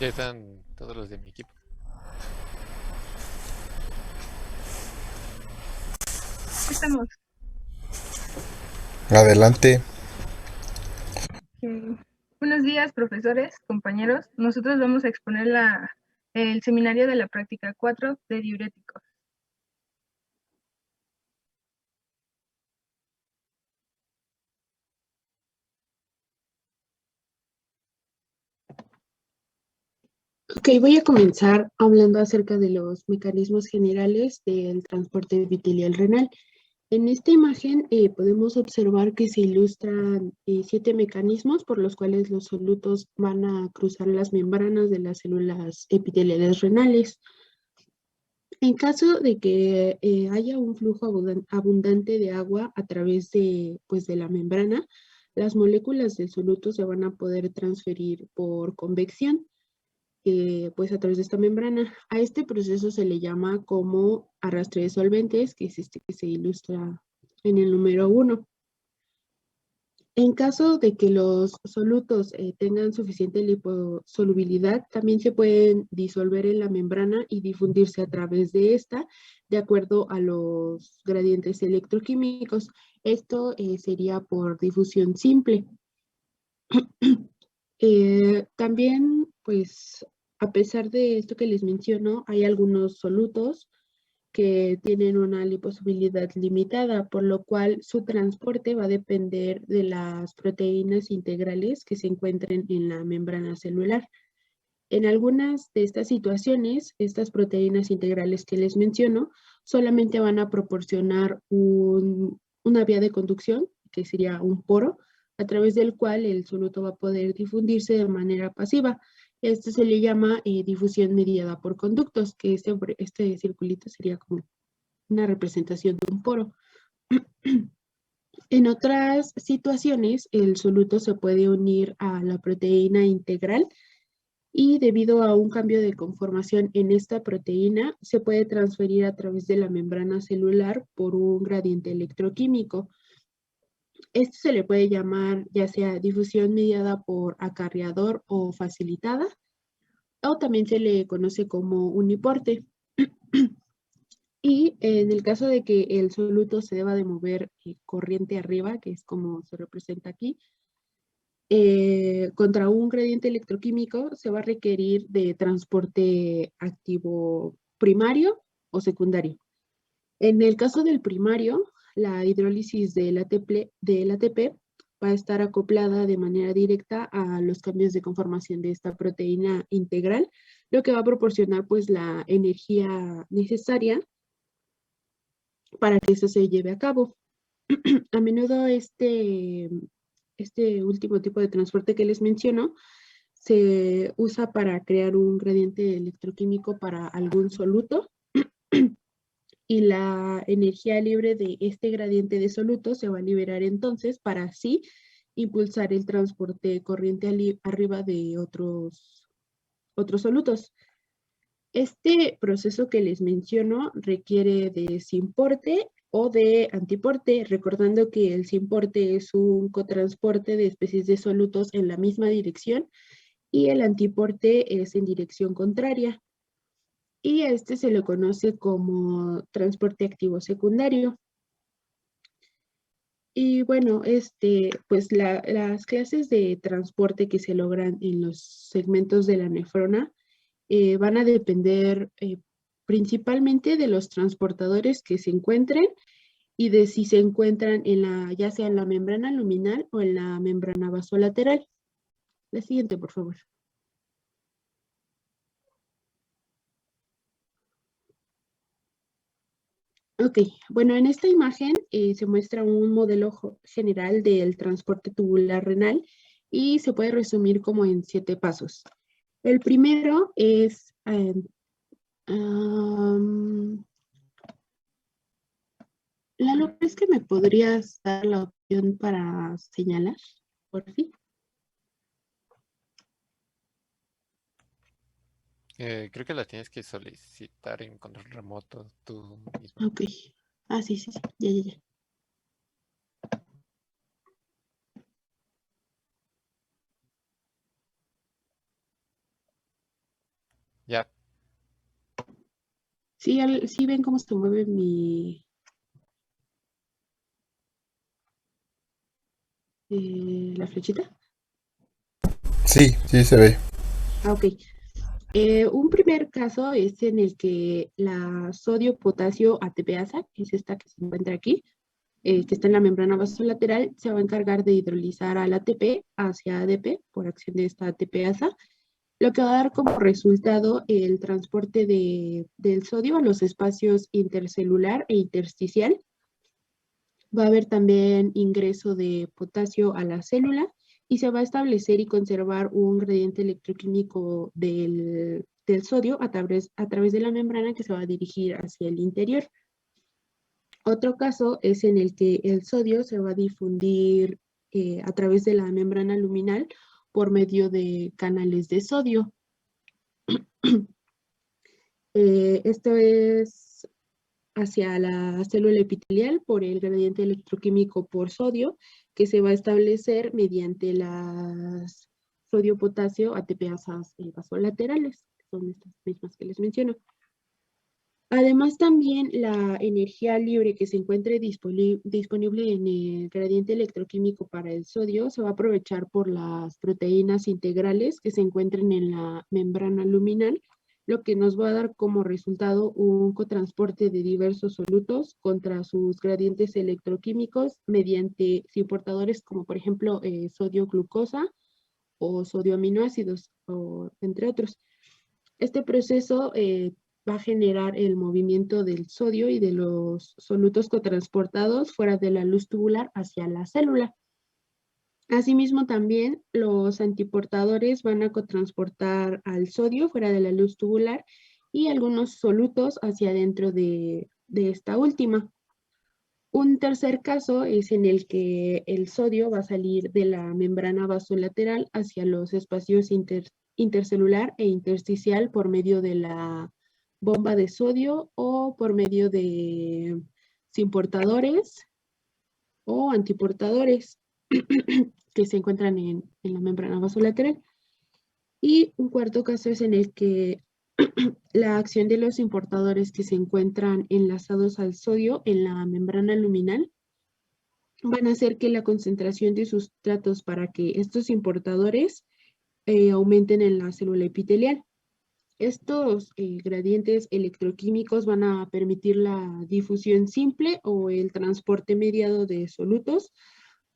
Ya están todos los de mi equipo. Estamos. Adelante. Buenos días, profesores, compañeros. Nosotros vamos a exponer el seminario de la práctica 4 de diuréticos. Ok, voy a comenzar hablando acerca de los mecanismos generales del transporte epitelial renal. En esta imagen podemos observar que se ilustran 7 mecanismos por los cuales los solutos van a cruzar las membranas de las células epiteliales renales. En caso de que haya un flujo abundante de agua a través de la membrana, las moléculas del soluto se van a poder transferir por convección a través de esta membrana. A este proceso se le llama como arrastre de solventes, que es este que se ilustra en el número 1. En caso de que los solutos tengan suficiente liposolubilidad, también se pueden disolver en la membrana y difundirse a través de esta, de acuerdo a los gradientes electroquímicos. Esto sería por difusión simple. También, pues, a pesar de esto que les menciono, hay algunos solutos que tienen una liposolubilidad limitada, por lo cual su transporte va a depender de las proteínas integrales que se encuentren en la membrana celular. En algunas de estas situaciones, estas proteínas integrales que les menciono solamente van a proporcionar una vía de conducción, que sería un poro, a través del cual el soluto va a poder difundirse de manera pasiva. Esto se le llama difusión mediada por conductos, que este circulito sería como una representación de un poro. En otras situaciones, el soluto se puede unir a la proteína integral y debido a un cambio de conformación en esta proteína, se puede transferir a través de la membrana celular por un gradiente electroquímico. Esto se le puede llamar ya sea difusión mediada por acarreador o facilitada, o también se le conoce como uniporte. Y en el caso de que el soluto se deba de mover corriente arriba, que es como se representa aquí, contra un gradiente electroquímico se va a requerir de transporte activo primario o secundario. En el caso del primario, la hidrólisis del ATP va a estar acoplada de manera directa a los cambios de conformación de esta proteína integral, lo que va a proporcionar pues la energía necesaria para que eso se lleve a cabo. A menudo este último tipo de transporte que les menciono se usa para crear un gradiente electroquímico para algún soluto y la energía libre de este gradiente de soluto se va a liberar entonces para así impulsar el transporte de corriente arriba de otros solutos. Este proceso que les menciono requiere de simporte o de antiporte, recordando que el simporte es un cotransporte de especies de solutos en la misma dirección y el antiporte es en dirección contraria. Y a este se le conoce como transporte activo secundario. Y bueno, pues las clases de transporte que se logran en los segmentos de la nefrona van a depender principalmente de los transportadores que se encuentren y de si se encuentran ya sea en la membrana luminal o en la membrana vasolateral. La siguiente, por favor. Ok, bueno, en esta imagen se muestra un modelo general del transporte tubular renal y se puede resumir como en 7 pasos. El primero es, Lalo, ¿crees que me podrías dar la opción para señalar, por fin? Creo que la tienes que solicitar en control remoto tú mismo. Ok, sí, sí, sí, ya, ya, ya. Ya, Sí, sí ven cómo se mueve la flechita. Sí, sí se ve. Ah, ok. Un primer caso es en el que la sodio-potasio ATPasa, que es esta que se encuentra aquí, que está en la membrana vasolateral, se va a encargar de hidrolizar al ATP hacia ADP por acción de esta ATPasa, lo que va a dar como resultado el transporte del sodio a los espacios intercelular e intersticial. Va a haber también ingreso de potasio a la célula y se va a establecer y conservar un gradiente electroquímico del sodio a través de la membrana que se va a dirigir hacia el interior. Otro caso es en el que el sodio se va a difundir a través de la membrana luminal por medio de canales de sodio. Esto es hacia la célula epitelial por el gradiente electroquímico por sodio que se va a establecer mediante las sodio-potasio ATPasas vasolaterales, que son estas mismas que les menciono. Además, también la energía libre que se encuentre disponible en el gradiente electroquímico para el sodio se va a aprovechar por las proteínas integrales que se encuentren en la membrana luminal, lo que nos va a dar como resultado un cotransporte de diversos solutos contra sus gradientes electroquímicos mediante portadores como por ejemplo sodio-glucosa o sodio-aminoácidos, entre otros. Este proceso va a generar el movimiento del sodio y de los solutos cotransportados fuera de la luz tubular hacia la célula. Asimismo, también los antiportadores van a cotransportar al sodio fuera de la luz tubular y algunos solutos hacia adentro de esta última. Un tercer caso es en el que el sodio va a salir de la membrana vasolateral hacia los espacios intercelular e intersticial por medio de la bomba de sodio o por medio de simportadores o antiportadores que se encuentran en la membrana vasolateral. Y un cuarto caso es en el que la acción de los importadores que se encuentran enlazados al sodio en la membrana luminal van a hacer que la concentración de sustratos para que estos importadores aumenten en la célula epitelial. Estos gradientes electroquímicos van a permitir la difusión simple o el transporte mediado de solutos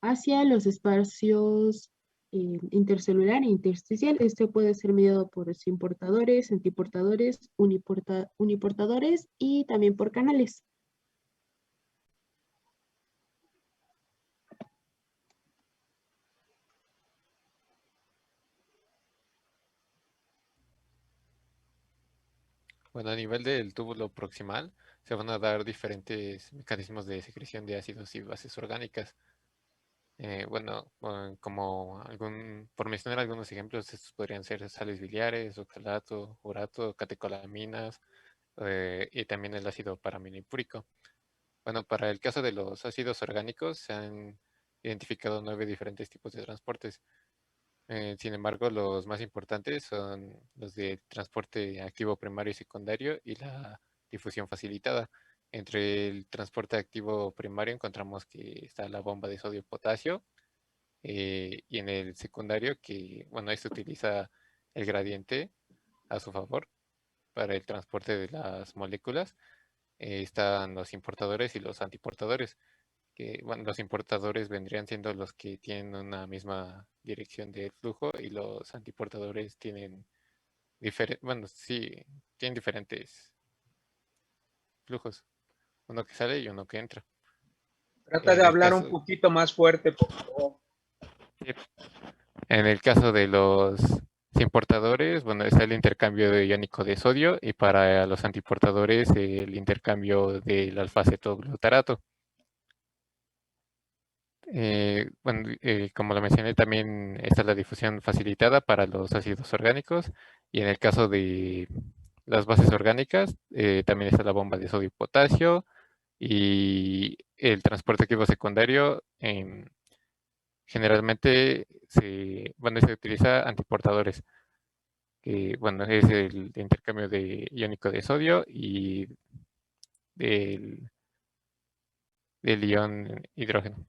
hacia los espacios intercelular e intersticial. Este puede ser mediado por importadores, antiportadores, uniportadores y también por canales. bueno, a nivel del túbulo proximal se van a dar diferentes mecanismos de secreción de ácidos y bases orgánicas. Bueno, como por mencionar algunos ejemplos, estos podrían ser sales biliares, oxalato, urato, catecolaminas y también el ácido paraminipúrico. Bueno, para el caso de los ácidos orgánicos se han identificado 9 diferentes tipos de transportes. Sin embargo, los más importantes son los de transporte activo primario y secundario y la difusión facilitada. Entre el transporte activo primario encontramos que está la bomba de sodio-potasio y en el secundario que, bueno, ahí se utiliza el gradiente a su favor para el transporte de las moléculas. Están los importadores y los antiportadores que bueno, los importadores vendrían siendo los que tienen una misma dirección de flujo y los antiportadores tienen bueno, sí, tienen diferentes flujos, uno que sale y uno que entra. Trata En de el hablar un caso, poquito más fuerte, por favor. en el caso de los importadores, bueno, está el intercambio iónico de sodio y para los antiportadores el intercambio del alfa-cetoglutarato. Bueno, como lo mencioné, también está la difusión facilitada para los ácidos orgánicos y en el caso de las bases orgánicas también está la bomba de sodio y potasio y el transporte activo secundario generalmente se utiliza antiportadores que, bueno, es el intercambio de iónico de sodio y del, del ion hidrógeno.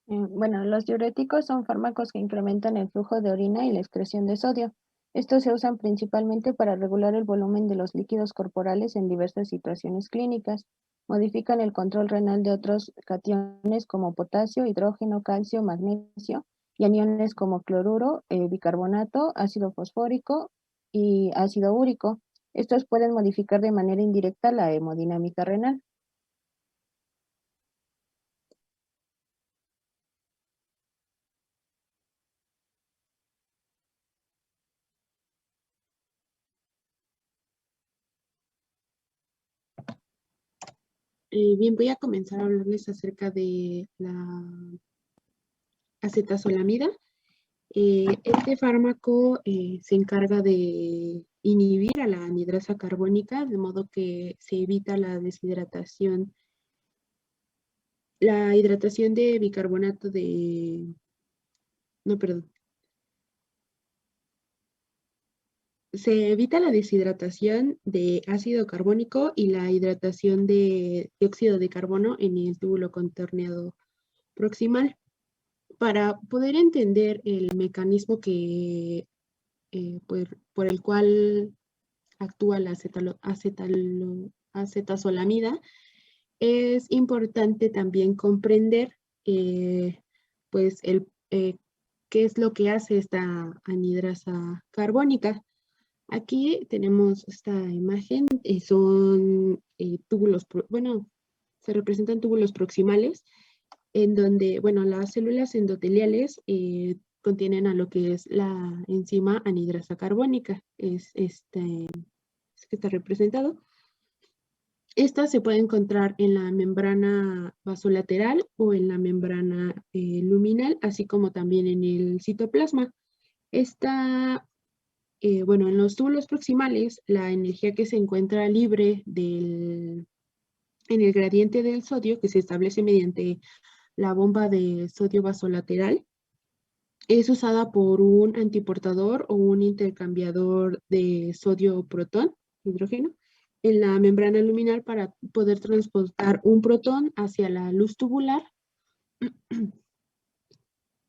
Bueno, los diuréticos son fármacos que incrementan el flujo de orina y la excreción de sodio. Estos se usan principalmente para regular el volumen de los líquidos corporales en diversas situaciones clínicas. Modifican el control renal de otros cationes como potasio, hidrógeno, calcio, magnesio y aniones como cloruro, bicarbonato, ácido fosfórico y ácido úrico. Estos pueden modificar de manera indirecta la hemodinámica renal. Bien, voy a comenzar a hablarles acerca de la acetazolamida. Este fármaco se encarga de inhibir a la anhidrasa carbónica, de modo que se evita la deshidratación, la hidratación de bicarbonato de, no, perdón. Se evita la deshidratación de ácido carbónico y la hidratación de dióxido de carbono en el túbulo contorneado proximal. Para poder entender el mecanismo que, por el cual actúa la acetazolamida, es importante también comprender pues qué es lo que hace esta anhidrasa carbónica. Aquí tenemos esta imagen, son túbulos, bueno, se representan túbulos proximales, en donde, bueno, las células endoteliales contienen a lo que es la enzima anhidrasa carbónica, es este que está representado. Esta se puede encontrar en la membrana vasolateral o en la membrana luminal, así como también en el citoplasma. Esta, bueno, en los túbulos proximales, la energía que se encuentra libre en el gradiente del sodio, que se establece mediante la bomba de sodio vasolateral, es usada por un antiportador o un intercambiador de sodio-protón, hidrógeno, en la membrana luminal para poder transportar un protón hacia la luz tubular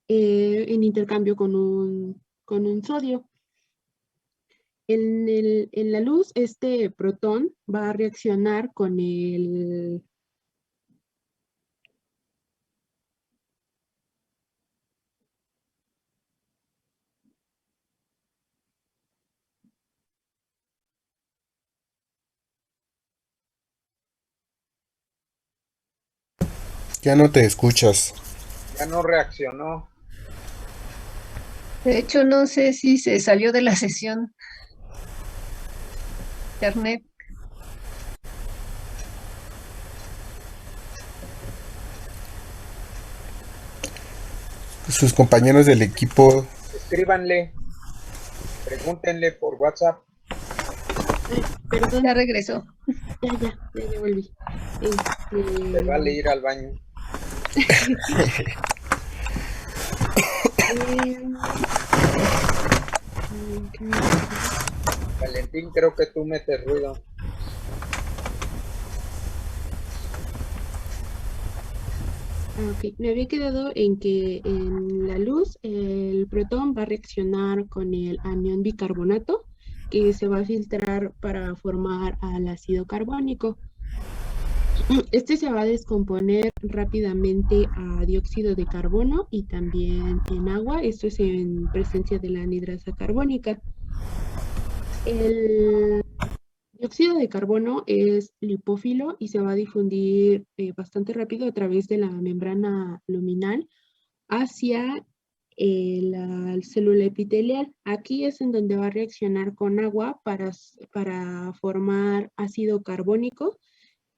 en intercambio con un sodio. En la luz, este protón va a reaccionar con el Ya no te escuchas. Ya no reaccionó. De hecho, no sé si se salió de la sesión. Internet. Sus compañeros del equipo. Escríbanle, pregúntenle por WhatsApp. perdón, Ya regresó. ya volví. Te vale ir al baño. Valentín, creo que tú metes ruido. Ok, me había quedado en que en la luz el protón va a reaccionar con el anión bicarbonato que se va a filtrar para formar al ácido carbónico. Este se va a descomponer rápidamente a dióxido de carbono y también en agua. Esto es en presencia de la anhidrasa carbónica. El dióxido de carbono es lipófilo y se va a difundir bastante rápido a través de la membrana luminal hacia la célula epitelial. Aquí es en donde va a reaccionar con agua para formar ácido carbónico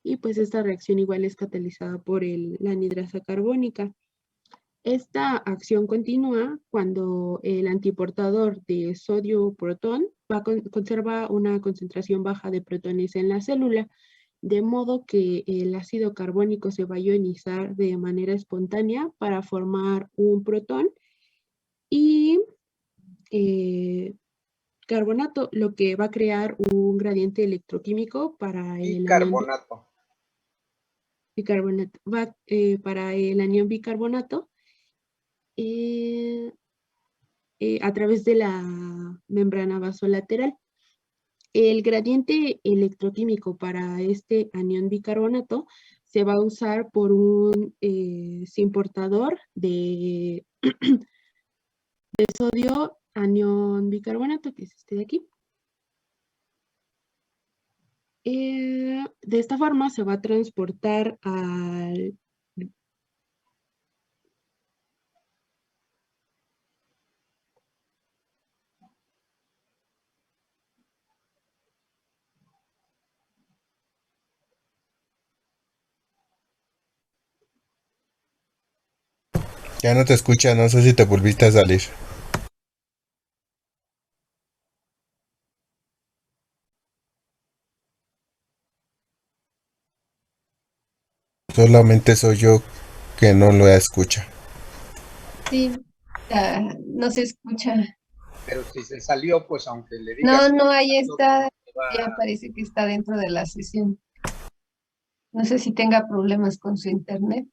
y pues esta reacción igual es catalizada por la anhidrasa carbónica. Esta acción continúa cuando el antiportador de sodio-protón conserva una concentración baja de protones en la célula, de modo que el ácido carbónico se va a ionizar de manera espontánea para formar un protón y carbonato, lo que va a crear un gradiente electroquímico para el Bicarbonato. bicarbonato, para el anión bicarbonato a través de la membrana vasolateral. El gradiente electroquímico para este anión bicarbonato se va a usar por un simportador de, de sodio anión bicarbonato, que es este de aquí. De esta forma se va a transportar al... Ya no te escucha, no sé si te volviste a salir. Solamente soy yo que no lo escucha. Sí, no se escucha. Pero si se salió, pues aunque le digas... No, ahí está. va- Ya parece que está dentro de la sesión. No sé si tenga problemas con su internet.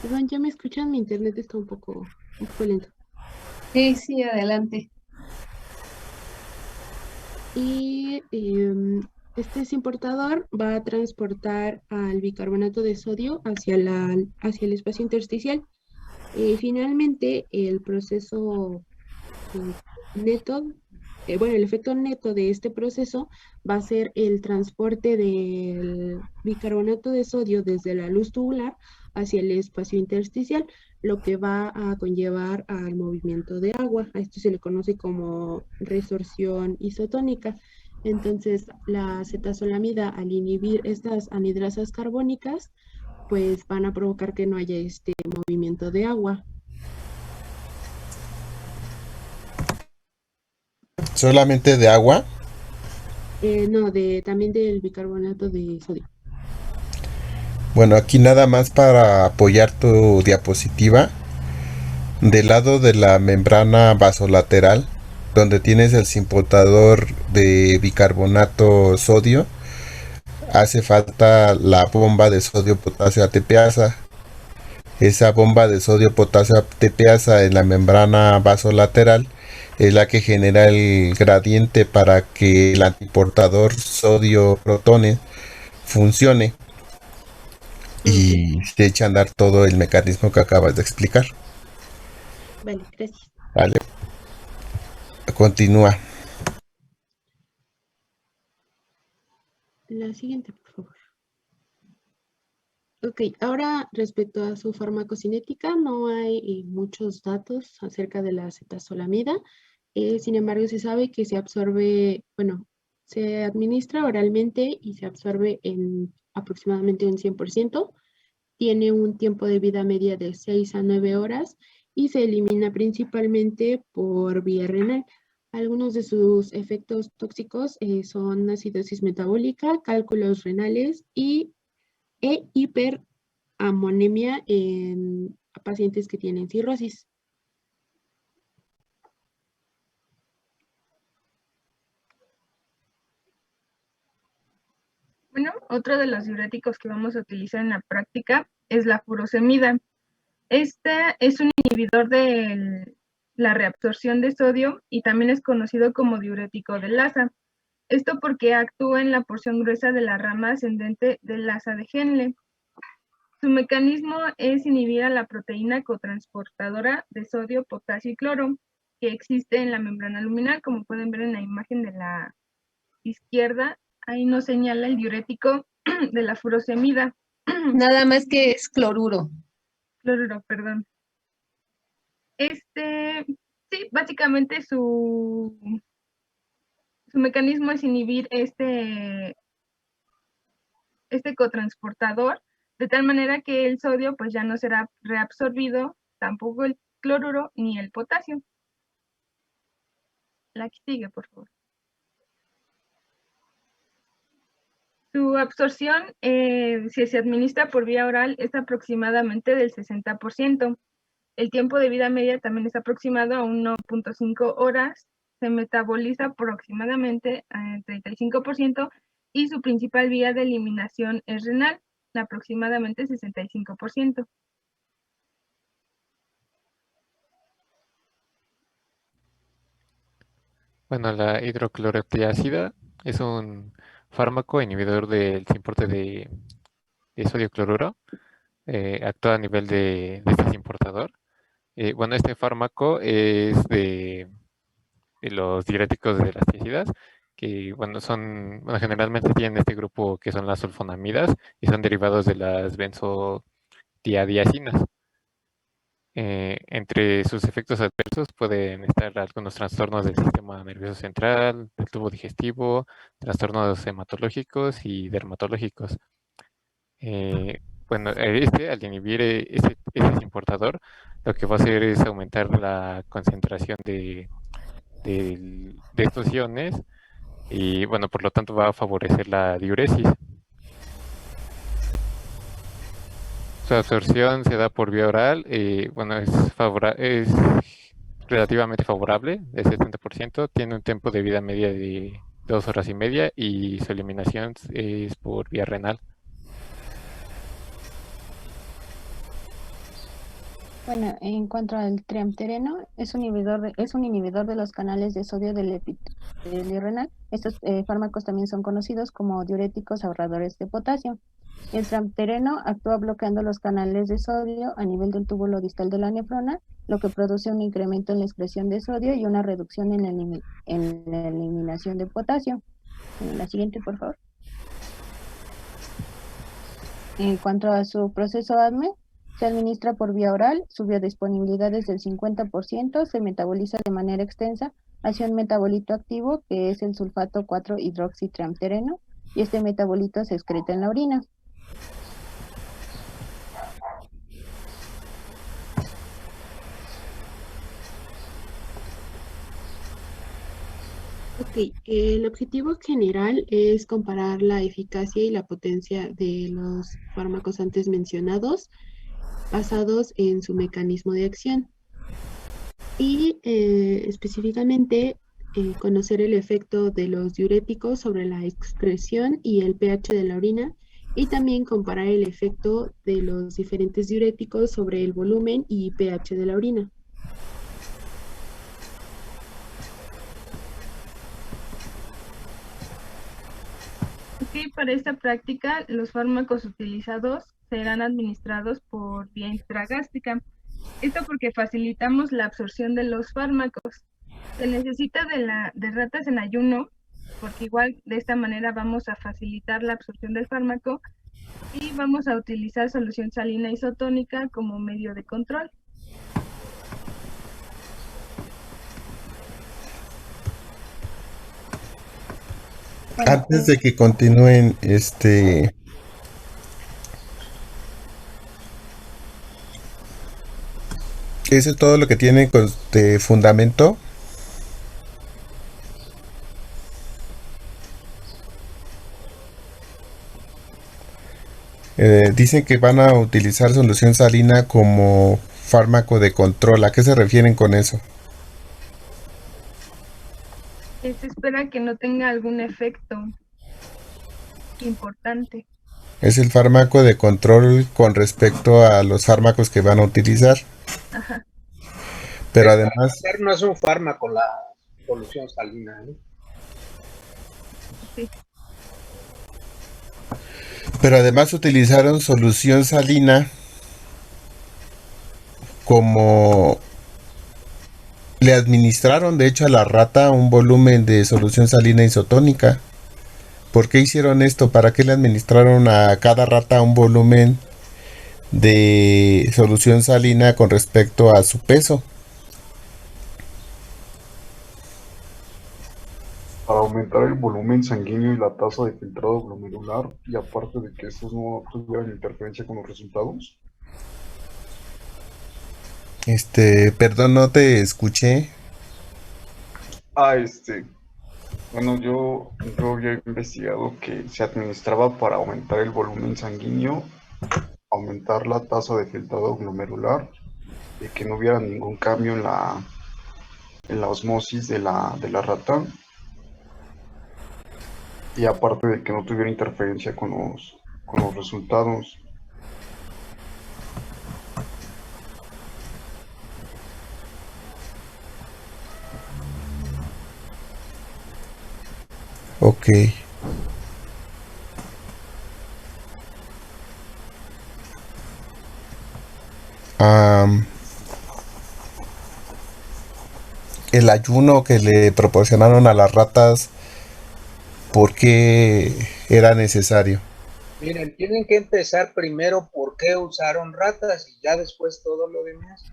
Perdón, ¿ya me escuchan? Mi internet está un poco lento. Sí, adelante. Y este importador va a transportar al bicarbonato de sodio hacia el espacio intersticial. Finalmente, el proceso neto, el efecto neto de este proceso va a ser el transporte del bicarbonato de sodio desde la luz tubular hacia el espacio intersticial, lo que va a conllevar al movimiento de agua. A esto se le conoce como resorción isotónica. Entonces, la acetazolamida, al inhibir estas anhidrasas carbónicas, pues van a provocar que no haya este movimiento de agua. ¿Solamente de agua? No, también del bicarbonato de sodio. Bueno, aquí nada más para apoyar tu diapositiva. Del lado de la membrana vasolateral, donde tienes el simportador de bicarbonato sodio, hace falta la bomba de sodio potasio ATPasa. Esa bomba de sodio potasio ATPasa en la membrana vasolateral es la que genera el gradiente para que el antiportador sodio protones funcione y se echa a andar todo el mecanismo que acabas de explicar. Vale, gracias. Vale. Continúa. La siguiente, por favor. Ok, ahora respecto a su farmacocinética, no hay muchos datos acerca de la acetazolamida. Sin embargo, se sabe que se absorbe, se administra oralmente y se absorbe en aproximadamente un 100%. Tiene un tiempo de vida media de 6 a 9 horas y se elimina principalmente por vía renal. Algunos de sus efectos tóxicos son acidosis metabólica, cálculos renales e hiperamonemia en pacientes que tienen cirrosis. Bueno, otro de los diuréticos que vamos a utilizar en la práctica es la furosemida. Esta es un inhibidor de la reabsorción de sodio y también es conocido como diurético del asa. Esto porque actúa en la porción gruesa de la rama ascendente del asa de Henle. Su mecanismo es inhibir a la proteína cotransportadora de sodio, potasio y cloro que existe en la membrana luminal, como pueden ver en la imagen de la izquierda. Ahí nos señala el diurético de la furosemida. Nada más que es cloruro. Cloruro, perdón. Sí, básicamente su mecanismo es inhibir este cotransportador, de tal manera que el sodio pues ya no será reabsorbido, tampoco el cloruro ni el potasio. La que sigue, por favor. Su absorción, si se administra por vía oral, es aproximadamente del 60%. El tiempo de vida media también es aproximado a 1.5 horas. Se metaboliza aproximadamente al 35% y su principal vía de eliminación es renal, aproximadamente 65%. Bueno, la hidroclorotiazida es un fármaco inhibidor del transporte de sodio cloruro. Actúa a nivel de este importador. Bueno, este fármaco es de los diuréticos de las tiazidas, que bueno, generalmente tienen este grupo que son las sulfonamidas y son derivados de las benzodiazinas. Entre sus efectos adversos pueden estar algunos trastornos del sistema nervioso central, del tubo digestivo, trastornos hematológicos y dermatológicos. Bueno, al inhibir ese importador, lo que va a hacer es aumentar la concentración de estos iones y, bueno, por lo tanto va a favorecer la diuresis. Su absorción se da por vía oral, bueno, es relativamente favorable, del 70%, tiene un tiempo de vida media de 2 horas y media y su eliminación es por vía renal. Bueno, en cuanto al triamtereno, es un inhibidor de los canales de sodio del epitelio renal. Estos fármacos también son conocidos como diuréticos ahorradores de potasio. El triamtereno actúa bloqueando los canales de sodio a nivel del túbulo distal de la nefrona, lo que produce un incremento en la excreción de sodio y una reducción en la eliminación de potasio. La siguiente, por favor. En cuanto a su proceso ADME, se administra por vía oral, su biodisponibilidad es del 50%, se metaboliza de manera extensa hacia un metabolito activo que es el sulfato 4-hidroxitriamtereno y este metabolito se excreta en la orina. Ok, el objetivo general es comparar la eficacia y la potencia de los fármacos antes mencionados basados en su mecanismo de acción y específicamente conocer el efecto de los diuréticos sobre la excreción y el pH de la orina y también comparar el efecto de los diferentes diuréticos sobre el volumen y pH de la orina. Sí, para esta práctica, los fármacos utilizados serán administrados por vía intragástrica. Esto porque facilitamos la absorción de los fármacos. Se necesita de ratas en ayuno, porque igual de esta manera vamos a facilitar la absorción del fármaco y vamos a utilizar solución salina isotónica como medio de control. Antes de que continúen, ¿eso es todo lo que tiene de fundamento? Dicen que van a utilizar solución salina como fármaco de control. ¿A qué se refieren con eso? Se espera que no tenga algún efecto importante. Es el fármaco de control con respecto a los fármacos que van a utilizar. Ajá. Pero además... No es un fármaco la solución salina, ¿eh? Sí. Pero además utilizaron solución salina como... Le administraron, de hecho, a la rata un volumen de solución salina isotónica. ¿Por qué hicieron esto? ¿Para qué le administraron a cada rata un volumen de solución salina con respecto a su peso? Para aumentar el volumen sanguíneo y la tasa de filtrado glomerular, y aparte de que estos no tuvieran interferencia con los resultados. Perdón, no te escuché. Ah, bueno, yo había investigado que se administraba para aumentar el volumen sanguíneo, aumentar la tasa de filtrado glomerular y que no hubiera ningún cambio en la osmosis de la rata, y aparte de que no tuviera interferencia con los resultados. Ok. Am, el ayuno que le proporcionaron a las ratas, ¿por qué era necesario? Miren, tienen que empezar primero por qué usaron ratas y ya después todo lo demás.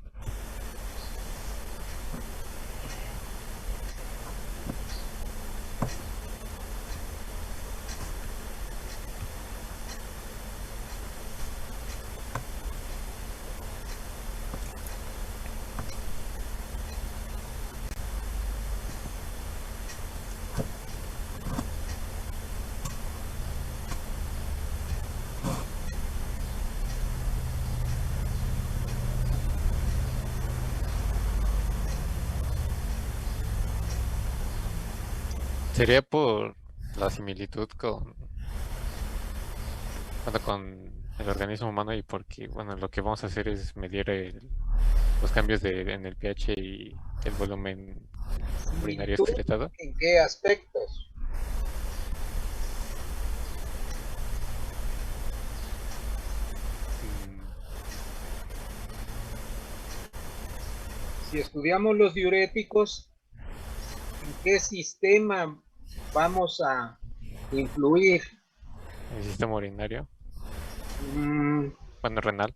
Sería por la similitud con el organismo humano y porque, bueno, lo que vamos a hacer es medir los cambios en el pH y el volumen urinario ¿Similitud excretado. en qué aspectos? Mm, Si estudiamos los diuréticos, ¿en qué sistema vamos a influir? El sistema urinario, Mm, bueno, renal.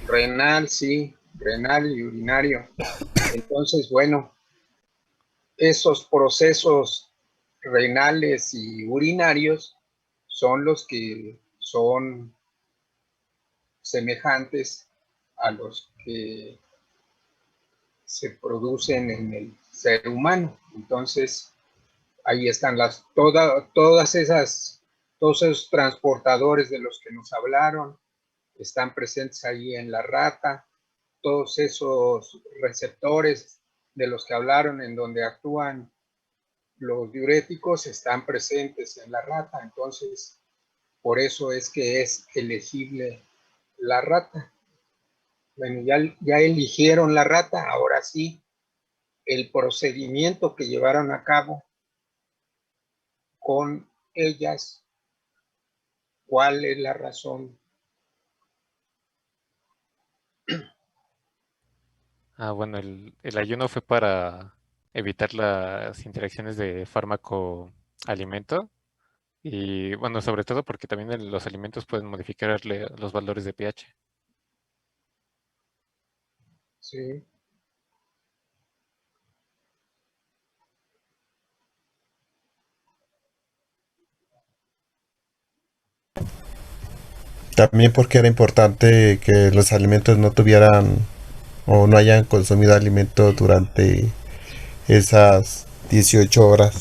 renal, sí, renal y urinario. Entonces, bueno, esos procesos renales y urinarios son los que son semejantes a los que se producen en el ser humano. Entonces, ahí están todos esos transportadores de los que nos hablaron, están presentes ahí en la rata, todos esos receptores de los que hablaron en donde actúan los diuréticos están presentes en la rata. Entonces, por eso es que es elegible la rata. Bueno, ya eligieron la rata, ahora sí, el procedimiento que llevaron a cabo con ellas, ¿cuál es la razón? Bueno, el ayuno fue para evitar las interacciones de fármaco-alimento y, bueno, sobre todo porque también los alimentos pueden modificarle los valores de pH. Sí. También porque era importante que los alimentos no tuvieran o no hayan consumido alimento durante esas 18 horas.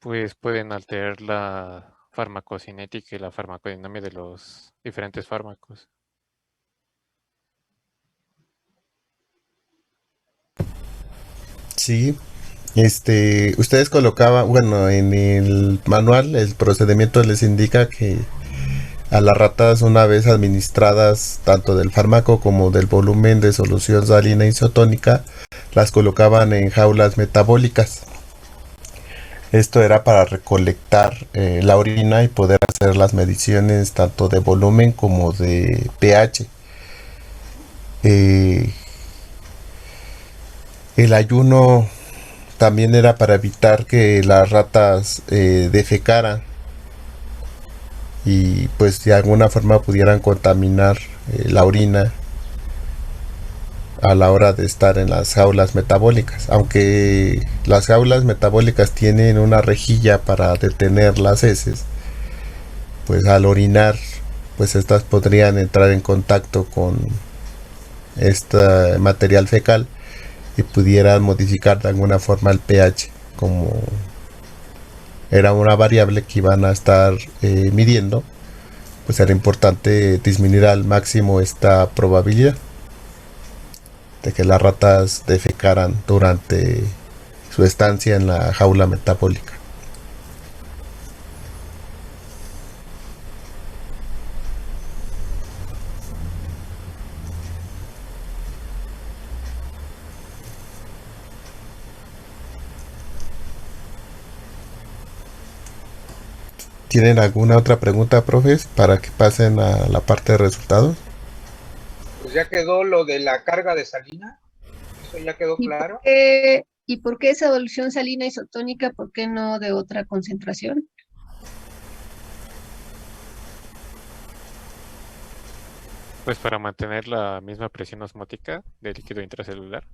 Pues pueden alterar la farmacocinética y la farmacodinámica de los diferentes fármacos. Sí, ustedes colocaban, bueno, en el manual el procedimiento les indica que a las ratas, una vez administradas tanto del fármaco como del volumen de solución salina isotónica, las colocaban en jaulas metabólicas. Esto era para recolectar la orina y poder hacer las mediciones tanto de volumen como de pH. Eh, el ayuno también era para evitar que las ratas defecaran y pues de alguna forma pudieran contaminar la orina a la hora de estar en las jaulas metabólicas. Aunque las jaulas metabólicas tienen una rejilla para detener las heces, pues al orinar, pues estas podrían entrar en contacto con este material fecal y pudieran modificar de alguna forma el pH, como era una variable que iban a estar midiendo, pues era importante disminuir al máximo esta probabilidad de que las ratas defecaran durante su estancia en la jaula metabólica. ¿Tienen alguna otra pregunta, profes, para que pasen a la parte de resultados? Pues ya quedó lo de la carga de salina. Eso ya quedó claro. ¿Y por qué esa solución salina isotónica? ¿Por qué no de otra concentración? Pues para mantener la misma presión osmótica del líquido intracelular.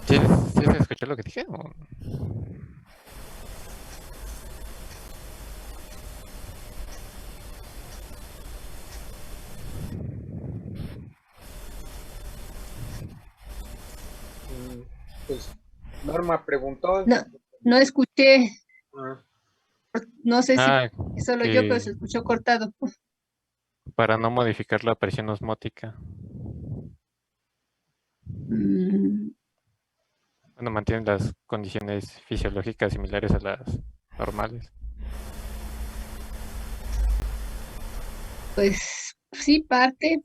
¿Sí se escuchó lo que dije? Pues Norma preguntó. No escuché. Ah, No sé si solo yo, pero que se escuchó cortado. para no modificar la presión osmótica. Bueno, mantienen las condiciones fisiológicas similares a las normales. Pues sí, parte.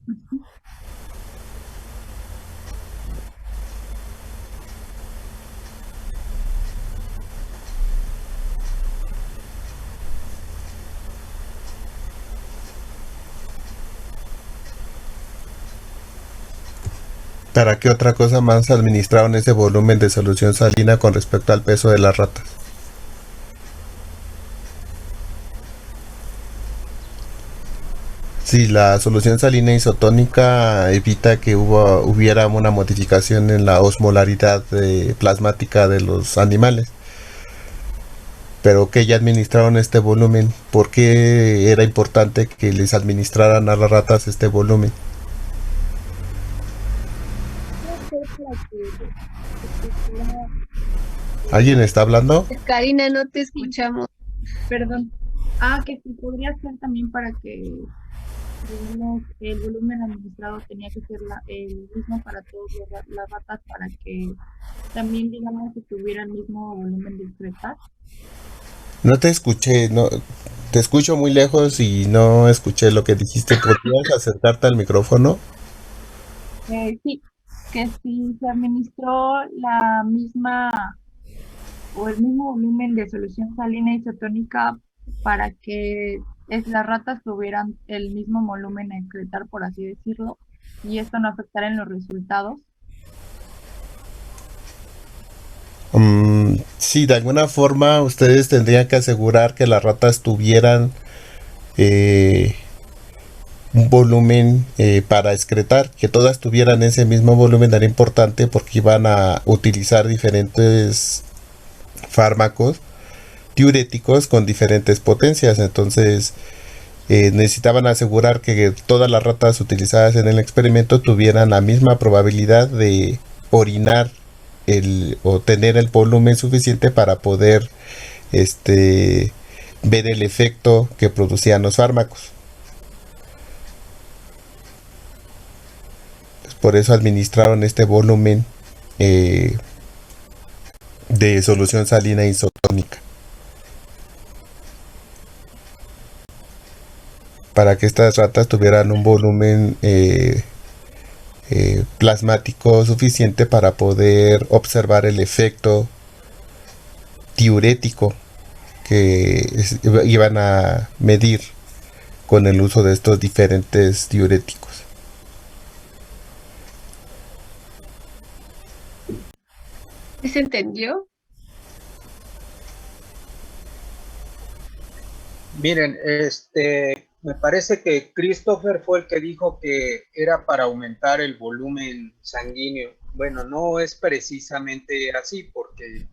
¿Para qué otra cosa más administraron ese volumen de solución salina con respecto al peso de las ratas? Si la solución salina isotónica evita que hubiera una modificación en la osmolaridad plasmática de los animales. Pero que ya administraron este volumen, ¿por qué era importante que les administraran a las ratas este volumen? ¿Alguien está hablando? Karina, no te escuchamos. Perdón. Que sí, podría ser también para que, digamos, el volumen administrado tenía que ser el mismo para todas las ratas, para que también, digamos, que tuviera el mismo volumen de excretar. No te escuché, no, te escucho muy lejos y no escuché lo que dijiste. ¿Podrías acercarte al micrófono? Sí, que si se administró la misma o el mismo volumen de solución salina isotónica para que las ratas tuvieran el mismo volumen a excretar, por así decirlo, y esto no afectara en los resultados. Sí, de alguna forma ustedes tendrían que asegurar que las ratas tuvieran un volumen para excretar, que todas tuvieran ese mismo volumen. Era importante porque iban a utilizar diferentes fármacos diuréticos con diferentes potencias. Entonces necesitaban asegurar que todas las ratas utilizadas en el experimento tuvieran la misma probabilidad de orinar o tener el volumen suficiente para poder ver el efecto que producían los fármacos. Por eso administraron este volumen de solución salina isotónica, para que estas ratas tuvieran un volumen plasmático suficiente para poder observar el efecto diurético que iban a medir con el uso de estos diferentes diuréticos. ¿Sí se entendió? Miren, me parece que Christopher fue el que dijo que era para aumentar el volumen sanguíneo. Bueno, no es precisamente así, porque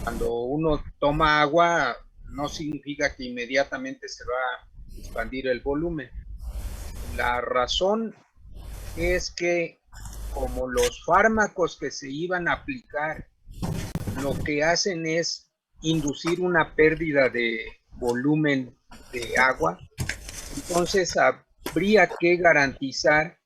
cuando uno toma agua, no significa que inmediatamente se va a expandir el volumen. La razón es que como los fármacos que se iban a aplicar, lo que hacen es inducir una pérdida de volumen de agua, entonces habría que garantizar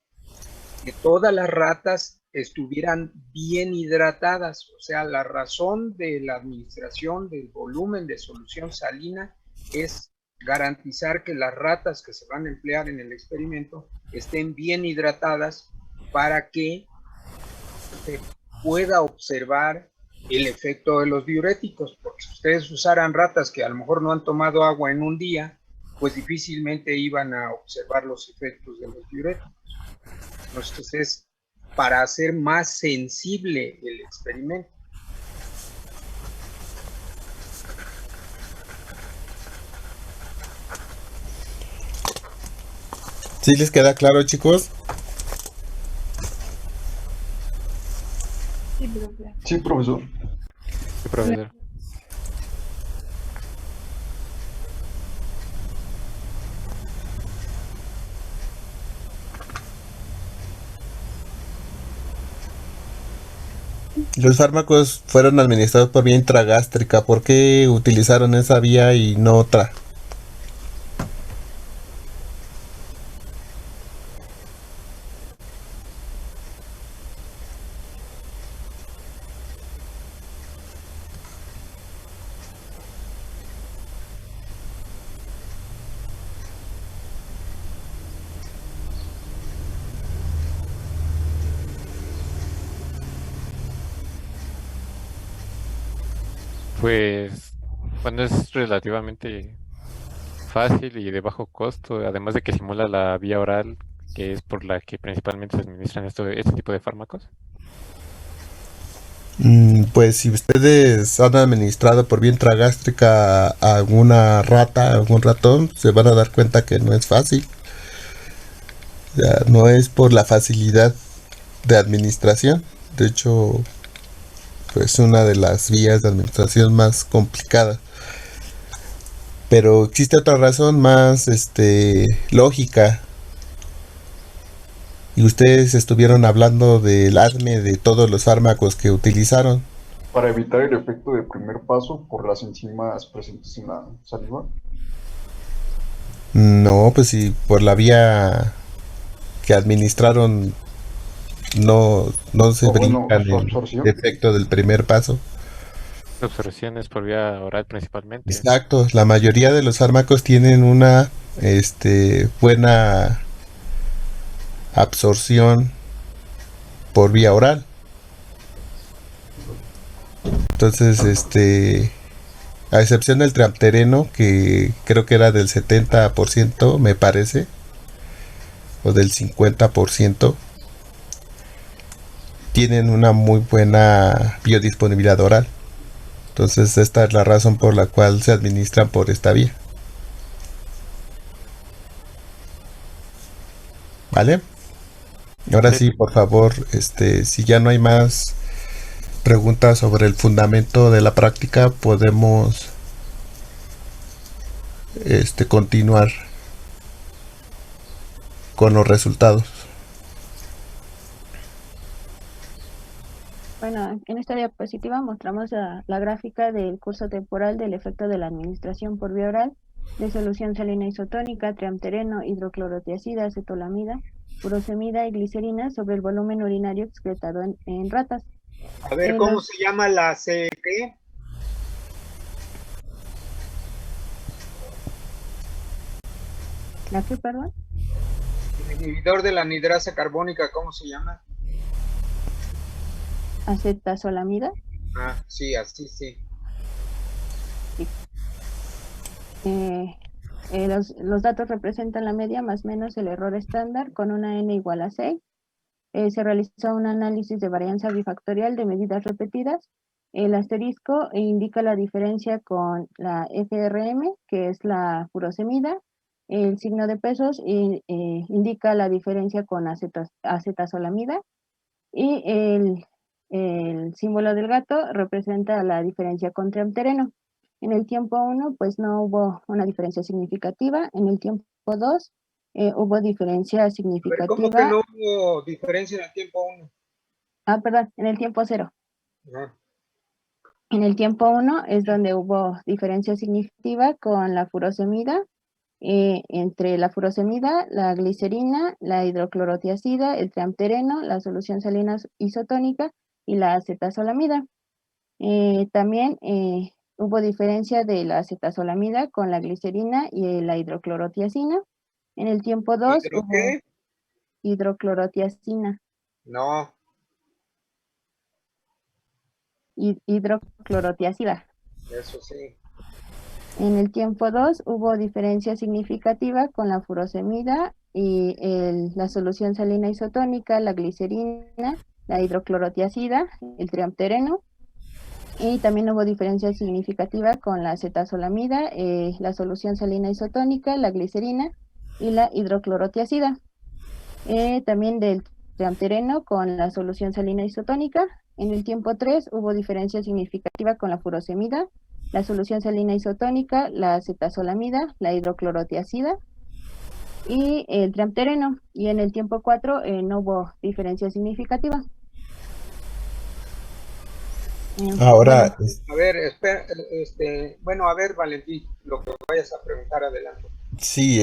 que todas las ratas estuvieran bien hidratadas. O sea, la razón de la administración del volumen de solución salina es garantizar que las ratas que se van a emplear en el experimento estén bien hidratadas para que se pueda observar el efecto de los diuréticos, porque si ustedes usaran ratas que a lo mejor no han tomado agua en un día, pues difícilmente iban a observar los efectos de los diuréticos. Entonces es para hacer más sensible el experimento. ¿Sí les queda claro, chicos? Sí, profe. Sí, profesor. Sí, profesor. Los fármacos fueron administrados por vía intragástrica. ¿Por qué utilizaron esa vía y no otra? Pues, bueno, es relativamente fácil y de bajo costo, además de que simula la vía oral, que es por la que principalmente se administran este tipo de fármacos. Pues si ustedes han administrado por vía intragástrica a alguna rata, a algún ratón, se van a dar cuenta que no es fácil. O sea, no es por la facilidad de administración. De hecho, pues una de las vías de administración más complicadas. Pero existe otra razón más lógica. Y ustedes estuvieron hablando del ADME de todos los fármacos que utilizaron. Para evitar el efecto de primer paso por las enzimas presentes en la saliva. No, pues si por la vía que administraron no se O bueno, brincan su el absorción. efecto del primer paso. La absorción es por vía oral principalmente. Exacto, la mayoría de los fármacos tienen una buena absorción por vía oral. Entonces, a excepción del triptereno, que creo que era del 70%, me parece, o del 50%, tienen una muy buena biodisponibilidad oral. Entonces, esta es la razón por la cual se administran por esta vía. ¿Vale? Ahora sí, por favor, si ya no hay más preguntas sobre el fundamento de la práctica, podemos continuar con los resultados. Bueno, en esta diapositiva mostramos la gráfica del curso temporal del efecto de la administración por vía oral de solución salina isotónica, triamtereno, hidroclorotiazida, acetolamida, furosemida y glicerina sobre el volumen urinario excretado en ratas. A ver, ¿cómo se llama la CP? ¿La qué, perdón? El inhibidor de la anhidrasa carbónica, ¿cómo se llama? Acetazolamida. Ah, sí, así sí. Los datos representan la media más menos el error estándar con una n igual a 6. Se realizó un análisis de varianza bifactorial de medidas repetidas. El asterisco indica la diferencia con la FRM, que es la furosemida. El signo de pesos indica la diferencia con acetazolamida. Y el símbolo del gato representa la diferencia con triamtereno. En el tiempo 1, pues no hubo una diferencia significativa. En el tiempo 2, hubo diferencia significativa. ¿Cómo que no hubo diferencia en el tiempo 1? Perdón, en el tiempo 0. No. En el tiempo 1 es donde hubo diferencia significativa con la furosemida, entre la furosemida, la glicerina, la hidroclorotiazida, el triamtereno, la solución salina isotónica y la acetazolamida. También hubo diferencia de la acetazolamida con la glicerina y la hidroclorotiazina. En el tiempo 2 hubo qué? hidroclorotiazina. No. Hidroclorotiazida. Eso sí. En el tiempo 2 hubo diferencia significativa con la furosemida y la solución salina isotónica, la glicerina, la hidroclorotiazida, el triamtereno. Y también hubo diferencia significativa con la acetazolamida, la solución salina isotónica, la glicerina y la hidroclorotiazida. También del triamtereno con la solución salina isotónica. En el tiempo 3 hubo diferencia significativa con la furosemida, la solución salina isotónica, la acetazolamida, la hidroclorotiazida y el triamtereno. Y en el tiempo 4 no hubo diferencia significativa. Ahora, a ver, espera, a ver, Valentín, lo que vayas a preguntar, adelante. Sí,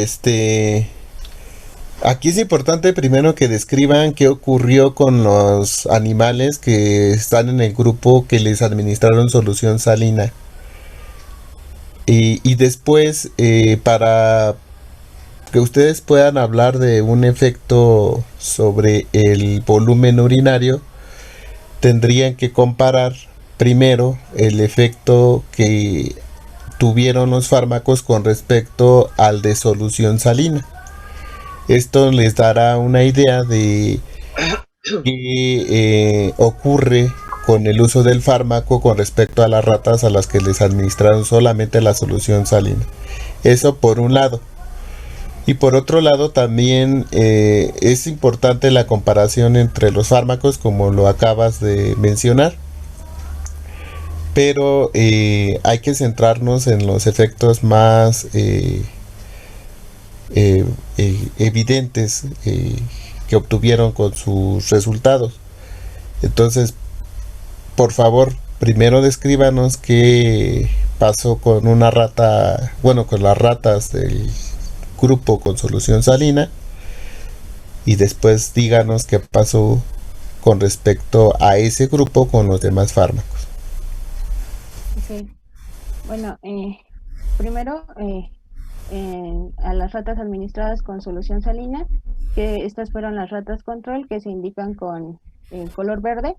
aquí es importante primero que describan qué ocurrió con los animales que están en el grupo que les administraron solución salina. Y después, para que ustedes puedan hablar de un efecto sobre el volumen urinario, tendrían que comparar primero el efecto que tuvieron los fármacos con respecto al de solución salina. Esto les dará una idea de qué ocurre con el uso del fármaco con respecto a las ratas a las que les administraron solamente la solución salina. Eso por un lado. Y por otro lado también es importante la comparación entre los fármacos, como lo acabas de mencionar. Pero hay que centrarnos en los efectos más evidentes que obtuvieron con sus resultados. Entonces, por favor, primero descríbanos qué pasó con una rata, bueno, con las ratas del grupo con solución salina, y después díganos qué pasó con respecto a ese grupo con los demás fármacos. Okay. Bueno, primero a las ratas administradas con solución salina, que estas fueron las ratas control que se indican con el color verde.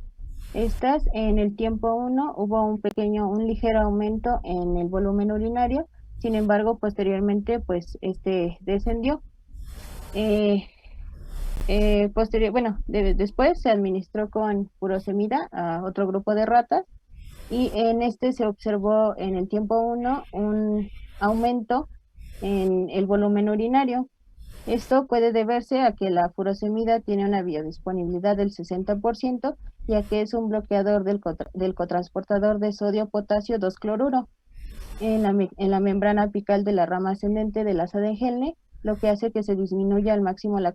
Estas en el tiempo 1 hubo un ligero aumento en el volumen urinario, sin embargo posteriormente pues descendió. Después se administró con furosemida a otro grupo de ratas y en se observó en el tiempo 1 un aumento en el volumen urinario. Esto puede deberse a que la furosemida tiene una biodisponibilidad del 60%, ya que es un bloqueador del cotransportador de sodio-potasio 2-cloruro en la membrana apical de la rama ascendente de la Sadengelne, lo que hace que se disminuya al máximo la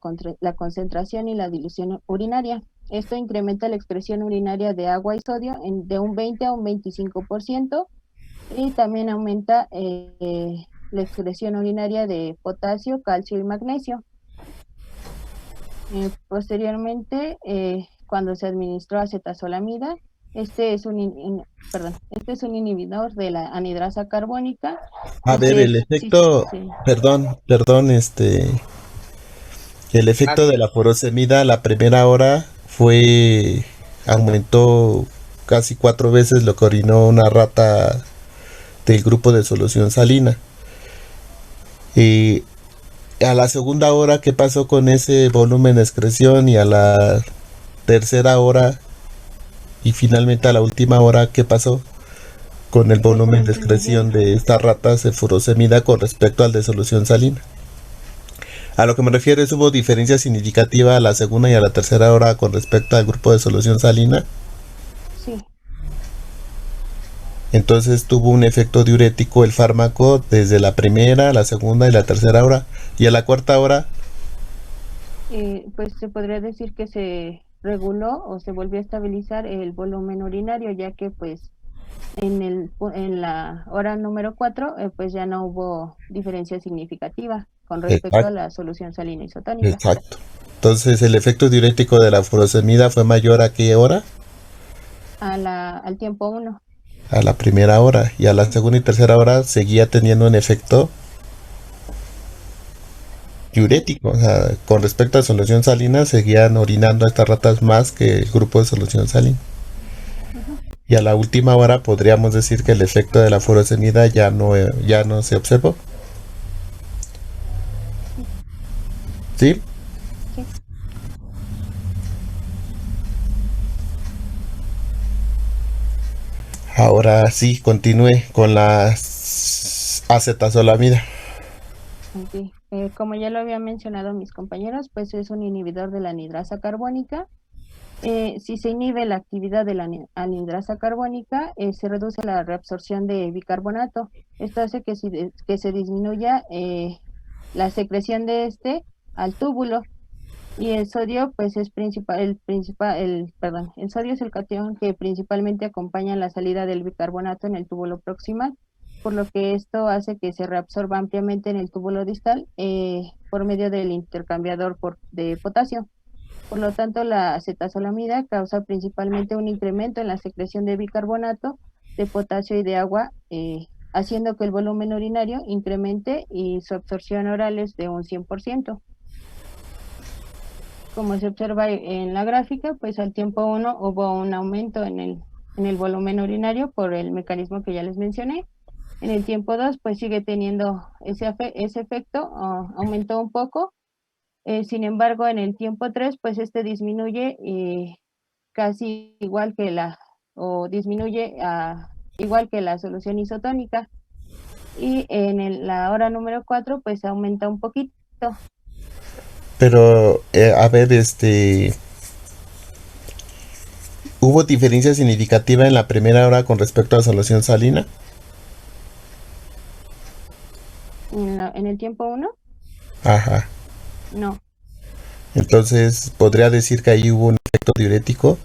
concentración y la dilución urinaria. Esto incrementa la excreción urinaria de agua y sodio de un 20 a un 25% y también aumenta la excreción urinaria de potasio, calcio y magnesio. Posteriormente, cuando se administró acetazolamida, este es un inhibidor de la anhidrasa carbónica. A ver, el efecto, perdón, el efecto de la furosemida la primera hora aumentó casi 4 veces lo que orinó una rata del grupo de solución salina. Y a la segunda hora, ¿qué pasó con ese volumen de excreción? Y a la tercera hora y finalmente a la última hora, ¿qué pasó con el volumen de excreción de estas ratas de furosemida con respecto al de solución salina? A lo que me refiero es, ¿hubo diferencia significativa a la segunda y a la tercera hora con respecto al grupo de solución salina? Sí, Entonces tuvo un efecto diurético el fármaco desde la primera, la segunda y la tercera hora. Y a la cuarta hora, pues se podría decir que se reguló o se volvió a estabilizar el volumen urinario, ya que pues en la hora número 4 pues ya no hubo diferencia significativa con respecto a exacto, la solución salina isotónica. exacto. Entonces el efecto diurético de la furosemida fue mayor ¿a qué hora? Al tiempo 1. A la primera hora. Y a la segunda y tercera hora seguía teniendo un efecto diurético. O sea, con respecto a solución salina, seguían orinando a estas ratas más que el grupo de solución salina. Y a la última hora podríamos decir que el efecto de la furosemida ya no se observó. ¿Sí? Sí. Ahora sí, continúe con la acetazolamida. Ok. Como ya lo habían mencionado mis compañeros, pues es un inhibidor de la anidrasa carbónica. Si se inhibe la actividad de la anhidrasa carbónica, se reduce la reabsorción de bicarbonato. Esto hace que se disminuya la secreción de este al túbulo. Y el sodio, pues es el sodio es el catión que principalmente acompaña la salida del bicarbonato en el túbulo proximal, por lo que esto hace que se reabsorba ampliamente en el túbulo distal por medio del intercambiador de potasio. Por lo tanto, la acetazolamida causa principalmente un incremento en la secreción de bicarbonato, de potasio y de agua, haciendo que el volumen urinario incremente y su absorción oral es de un 100%. Como se observa en la gráfica, pues al tiempo 1 hubo un aumento en el volumen urinario por el mecanismo que ya les mencioné. En el tiempo 2, pues sigue teniendo ese efecto, aumentó un poco. Sin embargo, en el tiempo 3, pues este disminuye casi igual que disminuye igual que la solución isotónica. Y en la hora número 4, pues aumenta un poquito. Pero, a ver, ¿hubo diferencia significativa en la primera hora con respecto a solución salina? En el tiempo 1, Ajá. no, Entonces, ¿podría decir que ahí hubo un efecto diurético?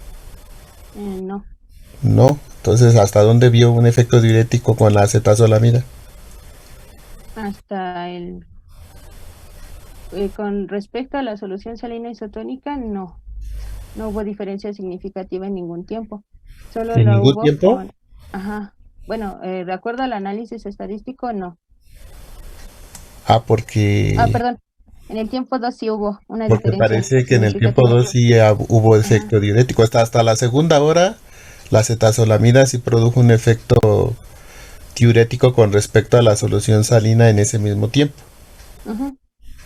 no. No. Entonces, ¿hasta dónde vio un efecto diurético con la acetazolamida? Hasta con respecto a la solución salina isotónica, no hubo diferencia significativa en ningún tiempo. Solo ¿En lo ningún hubo tiempo? bueno, de acuerdo al análisis estadístico, no. Porque Perdón, en el tiempo 2 sí hubo una Porque diferencia parece que en el tiempo significativa. 2 sí hubo efecto diurético. Hasta la segunda hora, la acetazolamida sí produjo un efecto diurético con respecto a la solución salina en ese mismo tiempo. Ujú.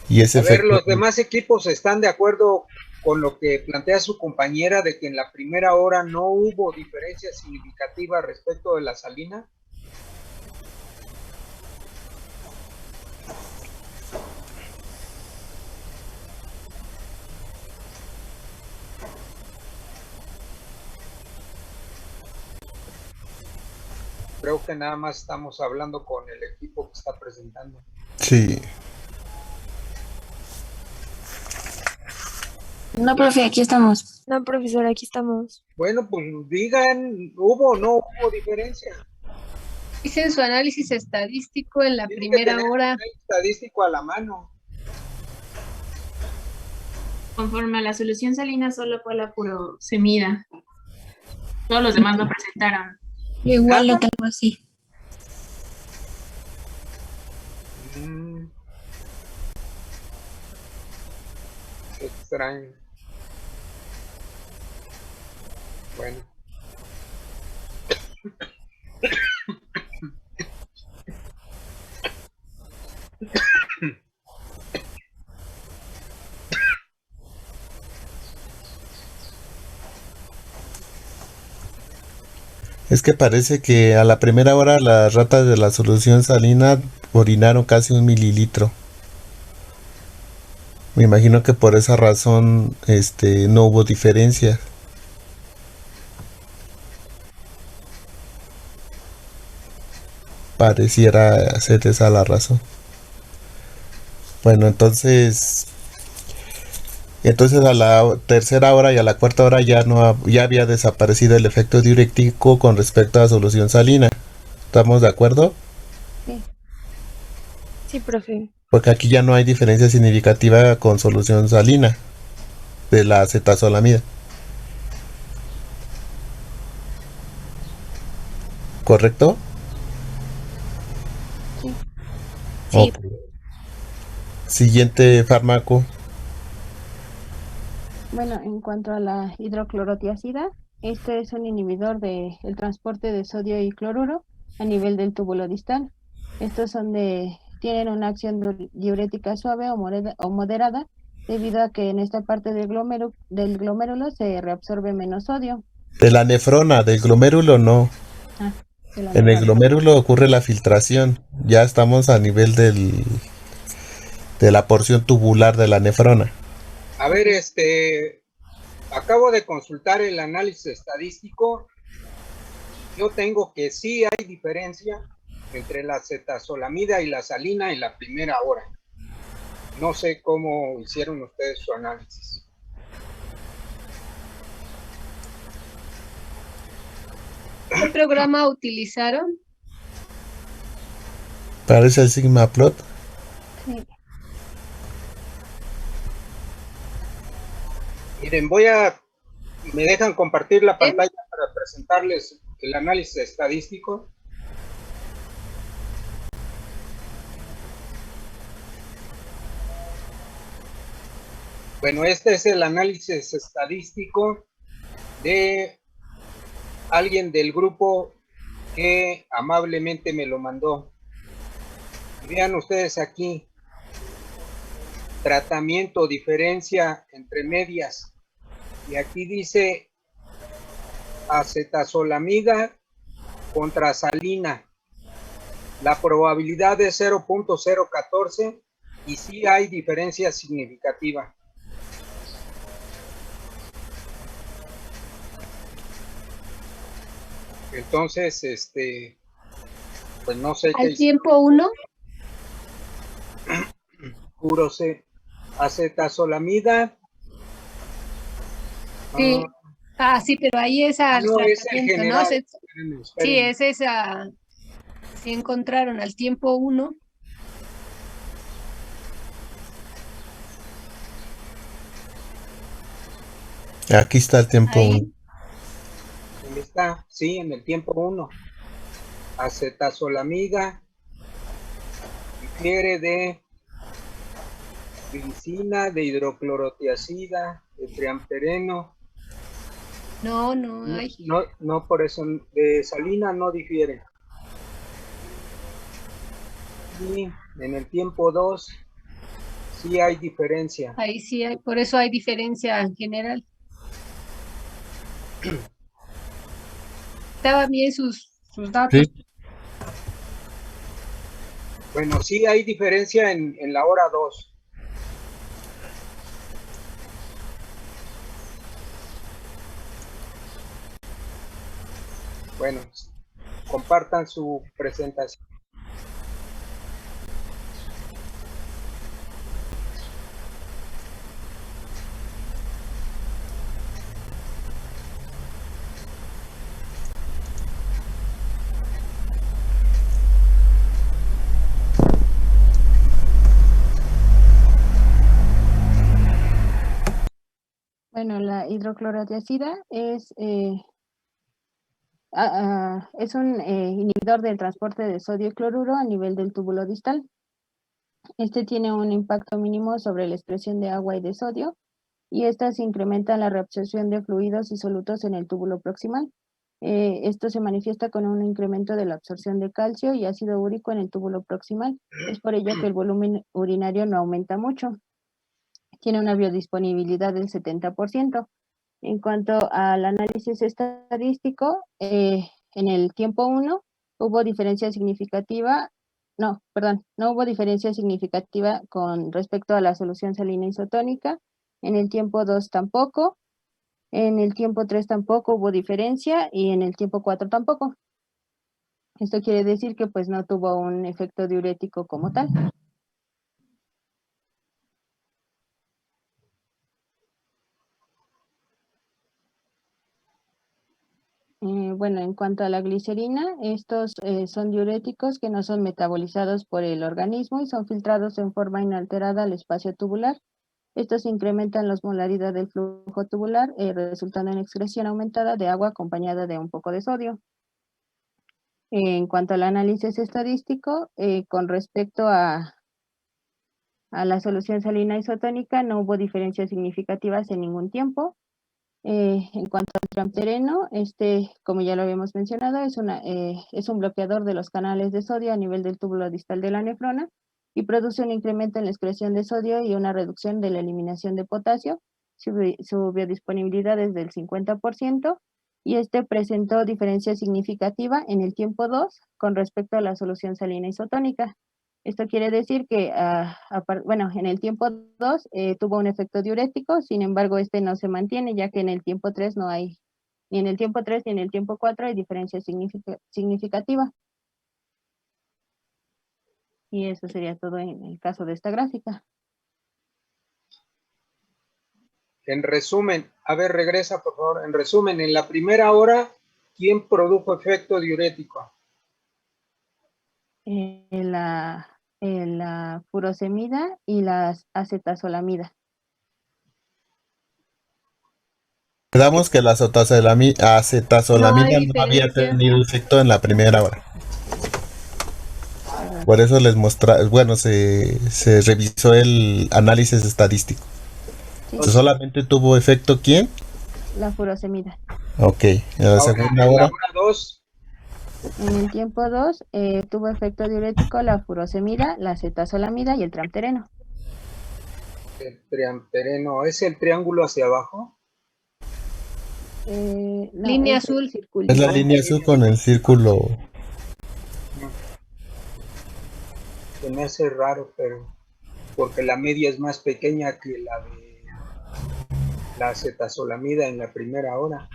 Y ese A ver, efecto, los demás equipos están de acuerdo con lo que plantea su compañera de que en la primera hora no hubo diferencia significativa respecto de la salina. Creo que nada más estamos hablando con el equipo que está presentando. sí. No, profe, aquí estamos. No, profesor, aquí estamos. Bueno, pues digan, ¿hubo o no hubo diferencia? Hice su análisis estadístico en la Tiene que primera tener hora. un estadístico a la mano. Conforme a la solución salina, solo fue la furosemida. Todos los demás lo presentaron. Igual lo tengo así. Qué extraño. Bueno. Es que parece que a la primera hora las ratas de la solución salina orinaron casi 1 mililitro. Me imagino que por esa razón no hubo diferencia. Pareciera ser esa la razón. Bueno, entonces a la tercera hora y a la cuarta hora ya había desaparecido el efecto diurético con respecto a la solución salina. ¿Estamos de acuerdo? Sí. Sí, profe. Porque aquí ya no hay diferencia significativa con solución salina de la acetazolamida. ¿Correcto? Sí. Sí. Ok. Siguiente fármaco. Bueno, en cuanto a la hidroclorotiazida, este es un inhibidor del transporte de sodio y cloruro a nivel del túbulo distal. Estos tienen una acción diurética suave o moderada, debido a que en esta parte del glomérulo se reabsorbe menos sodio. De la nefrona, del glomérulo no. Ah, de la En el nefrona. glomérulo ocurre la filtración. Ya estamos a nivel de la porción tubular de la nefrona. A ver, acabo de consultar el análisis estadístico. Yo tengo que sí hay diferencia entre la acetazolamida y la salina en la primera hora. No sé cómo hicieron ustedes su análisis. ¿Qué programa utilizaron? Parece el Sigma Plot. Sí. Miren, me dejan compartir la pantalla para presentarles el análisis estadístico. Bueno, este es el análisis estadístico de alguien del grupo que amablemente me lo mandó. Vean ustedes aquí, tratamiento, diferencia entre medias. Y aquí dice acetazolamida contra salina. La probabilidad es 0.014 y sí hay diferencia significativa. Entonces, pues no sé qué. ¿Al tiempo 1? Acetazolamida. Sí. Sí, pero ahí es al No, es el tratamiento, ¿no? general. Sí, es esa. Si encontraron al tiempo 1. Aquí está el tiempo 1. ¿Dónde está? Sí, en el tiempo 1. Acetazolamida difiere de glicina, de hidroclorotiazida, de triamtereno. No hay. No, por eso de salina no difiere. Y en el tiempo 2 sí hay diferencia. Ahí sí hay, por eso hay diferencia en general. Estaban bien sus datos. Sí. Bueno, sí hay diferencia en la hora 2. Bueno, compartan su presentación. Bueno, la hidroclorotiazida es un inhibidor del transporte de sodio y cloruro a nivel del túbulo distal. Este tiene un impacto mínimo sobre la excreción de agua y de sodio, y estas incrementan la reabsorción de fluidos y solutos en el túbulo proximal. Esto se manifiesta con un incremento de la absorción de calcio y ácido úrico en el túbulo proximal. Es por ello que el volumen urinario no aumenta mucho. Tiene una biodisponibilidad del 70%. En cuanto al análisis estadístico, en el tiempo 1 hubo diferencia significativa no hubo diferencia significativa con respecto a la solución salina isotónica. En el tiempo 2 tampoco, en el tiempo 3 tampoco hubo diferencia y en el tiempo 4 tampoco. Esto quiere decir que pues no tuvo un efecto diurético como tal. Bueno, en cuanto a la glicerina, estos son diuréticos que no son metabolizados por el organismo y son filtrados en forma inalterada al espacio tubular. Estos incrementan la osmolaridad del flujo tubular, resultando en excreción aumentada de agua acompañada de un poco de sodio. En cuanto al análisis estadístico, con respecto a la solución salina isotónica, no hubo diferencias significativas en ningún tiempo. En cuanto al tramtereno, como ya lo habíamos mencionado, es un bloqueador de los canales de sodio a nivel del túbulo distal de la nefrona y produce un incremento en la excreción de sodio y una reducción de la eliminación de potasio. Su biodisponibilidad es del 50% y presentó diferencia significativa en el tiempo 2 con respecto a la solución salina isotónica. Esto quiere decir que, en el tiempo 2 tuvo un efecto diurético, sin embargo, no se mantiene, ya que en el tiempo 3 no hay, ni en el tiempo 3 ni en el tiempo 4 hay diferencia significativa. Y eso sería todo en el caso de esta gráfica. En resumen, a ver, regresa por favor. En resumen, en la primera hora, ¿quién produjo efecto diurético? La furosemida y la acetazolamida. Quedamos que la acetazolamida no había tenido efecto en la primera hora. Por eso les se revisó el análisis estadístico. Sí. ¿Solamente tuvo efecto quién? La furosemida. Ok, en la segunda hora. En el tiempo 2 tuvo efecto diurético la furosemida, la acetazolamida y el tramtereno. El tramtereno, ¿es el triángulo hacia abajo? Línea azul. Es la línea azul con el círculo. Se me hace raro, pero porque la media es más pequeña que la de la acetazolamida en la primera hora.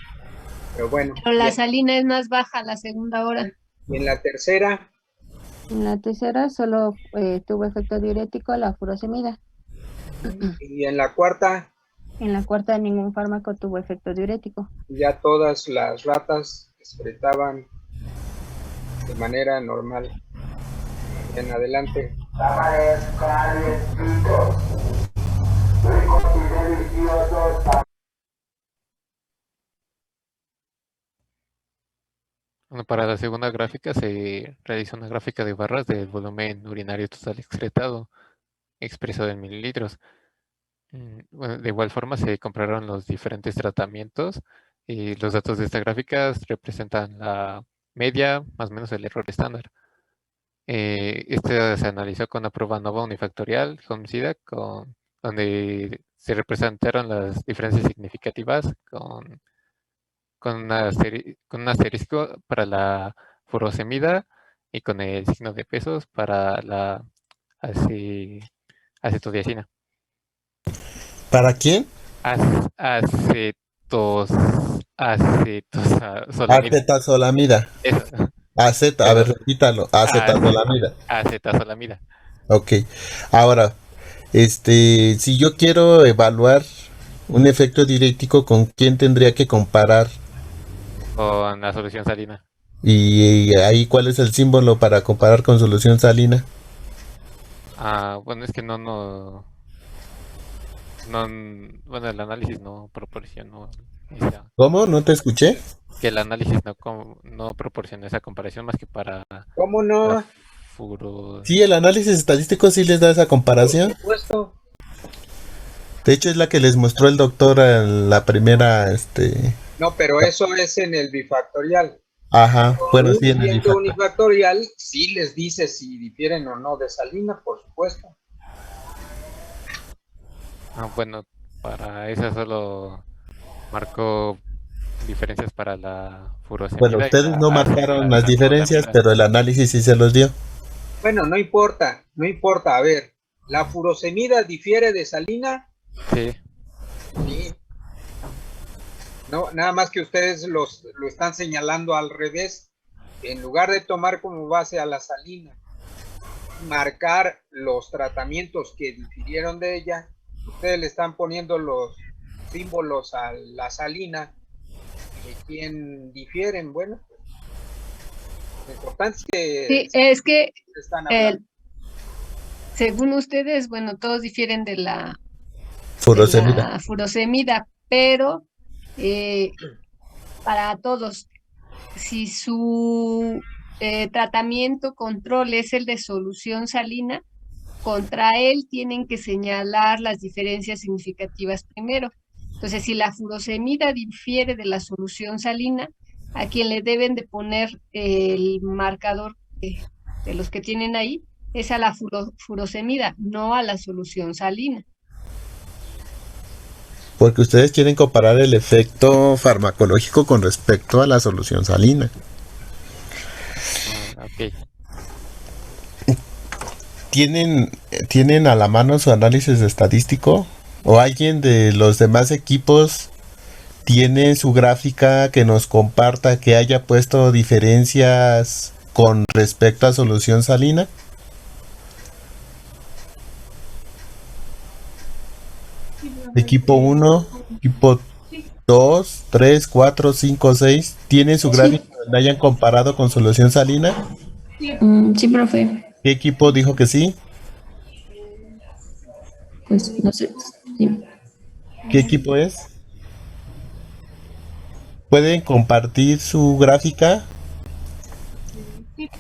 Pero bueno. Pero la salina es más baja la segunda hora. ¿Y en la tercera? En la tercera solo tuvo efecto diurético la furosemida. ¿Y en la cuarta? En la cuarta ningún fármaco tuvo efecto diurético. Ya todas las ratas excretaban de manera normal. En adelante. Bueno, para la segunda gráfica se realiza una gráfica de barras del volumen urinario total excretado, expresado en mililitros. Bueno, de igual forma se compararon los diferentes tratamientos y los datos de esta gráfica representan la media, más o menos el error estándar. Se analizó con la prueba nova unifactorial, homicida, donde se representaron las diferencias significativas con un asterisco para la furosemida y con el signo de pesos para la acetodiazina. ¿Para quién? Acetazolamida. Eso. A ver, repítalo. Acetazolamida. Acetazolamida. Ok. Ahora, si yo quiero evaluar un efecto diurético, ¿con quién tendría que comparar? Con la solución salina. ¿Y ahí cuál es el símbolo para comparar con solución salina? Bueno, es que bueno, el análisis no proporcionó esa. ¿Cómo? ¿No te escuché? Que el análisis no proporcionó esa comparación más que para... ¿Cómo no? Sí, el análisis estadístico sí les da esa comparación. Por supuesto. De hecho es la que les mostró el doctor en la primera, No, pero eso es en el bifactorial. Ajá, bueno, sí, en el unifactorial sí les dice si difieren o no de salina, por supuesto. Bueno, para esa solo marcó diferencias para la furosemida. Bueno, ustedes no marcaron las diferencias, pero el análisis sí se los dio. Bueno, no importa. A ver, ¿la furosemida difiere de salina? Sí. Sí. No, nada más que ustedes lo están señalando al revés. En lugar de tomar como base a la salina, marcar los tratamientos que difirieron de ella, ustedes le están poniendo los símbolos a la salina. ¿Y quién difieren? Bueno, lo importante es que Sí, es que están hablando. según ustedes, bueno, todos difieren de la Furosemida. furosemida, pero para todos, si su tratamiento control es el de solución salina, contra él tienen que señalar las diferencias significativas primero. Entonces, si la furosemida difiere de la solución salina, a quien le deben de poner el marcador de los que tienen ahí es a la furosemida, no a la solución salina. Porque ustedes quieren comparar el efecto farmacológico con respecto a la solución salina. Ok. ¿Tienen a la mano su análisis estadístico? ¿O alguien de los demás equipos tiene su gráfica que nos comparta que haya puesto diferencias con respecto a solución salina? Equipo 1, equipo 2, 3, 4, 5, 6. ¿Tienen su gráfica donde hayan comparado con solución salina? Sí, profe. ¿Qué equipo dijo que sí? Pues no sé. Sí. ¿Qué equipo es? ¿Pueden compartir su gráfica? Sí.